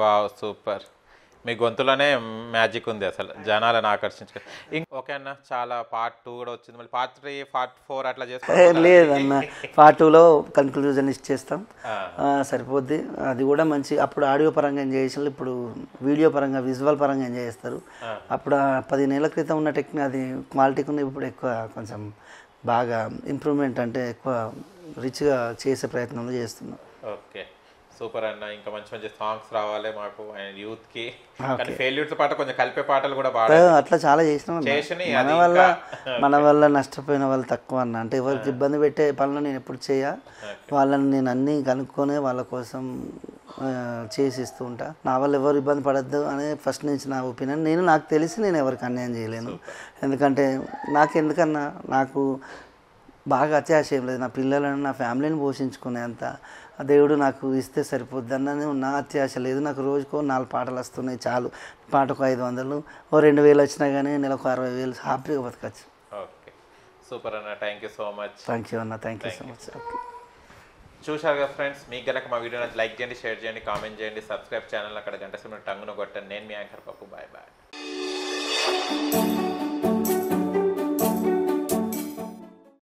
Wow, super. మీ గొంతులోనే మ్యాజిక్ ఉంది అసలు, జనాలను ఆకర్షించు. ఓకే అన్న, చాలా పార్ట్ 2 కూడా వచ్చింది, మళ్ళీ పార్ట్ 3 పార్ట్ 4 అట్లా చేస్తాం? లేదన్న, పార్ట్ 2లో కన్క్లూజన్ ఇచ్చేస్తాం, సరిపోద్ది. అది కూడా మంచి, అప్పుడు ఆడియో పరంగా ఎంజాయ్ చేసిన, ఇప్పుడు వీడియో పరంగా విజువల్ పరంగా ఎంజాయ్ చేస్తారు. అప్పుడు 10 నెలల క్రితం ఉన్న టెక్నిక్ అది క్వాలిటీకి ఉన్న, ఇప్పుడు ఎక్కువ కొంచెం బాగా ఇంప్రూవ్మెంట్, అంటే ఎక్కువ రిచ్గా చేసే ప్రయత్నంలో చేస్తున్నాం. ఓకే, సూపర్ అన్న. ఇంకా మంచి మంచి సాంగ్స్ రావాలి మాకు యూత్ కి, కానీ ఫెయిల్యూర్స్ పాట కొంచెం కలిపే పాటలు కూడా పాడాలి. అట్లా చాలా చేసినాం. మన వల్ల నష్టపోయిన వాళ్ళు తక్కువ అన్న, అంటే ఎవరికి ఇబ్బంది పెట్టే పనులు నేను ఎప్పుడు వాళ్ళని నేను అన్నీ కనుక్కొని వాళ్ళ కోసం చేసిస్తూ ఉంటా. నా వల్ల ఎవరు ఇబ్బంది పడద్దు అనే ఫస్ట్ నుంచి నా ఒపీనియన్. నాకు తెలిసి నేను ఎవరికి అన్యాయం చేయలేను, ఎందుకంటే ఎందుకన్నా నాకు బాగా అత్యాశ ఏం లేదు. నా పిల్లలను, నా ఫ్యామిలీని పోషించుకునేంత దేవుడు నాకు ఇస్తే సరిపోద్ది అన్నది నా అత్యాశ లేదు. నాకు రోజుకో 4 పాటలు వస్తున్నాయి చాలు. పాటకు 500, 2000 వచ్చినా కానీ నెలకు 60,000 హ్యాపీగా బతకచ్చు. ఓకే, సూపర్ అన్న. Thank you so much. Thank you అన్న, thank you so much. Okay, చూశారు కదా ఫ్రెండ్స్, మీకు కనుక మా వీడియో లైక్ చేయండి, షేర్ చేయండి, కామెంట్ చేయండి, సబ్స్క్రైబ్ ఛానల్ అక్కడ గంట సమయం టంగును కొట్టండి. నేను మీ యాంకర్ పప్పు. Bye bye.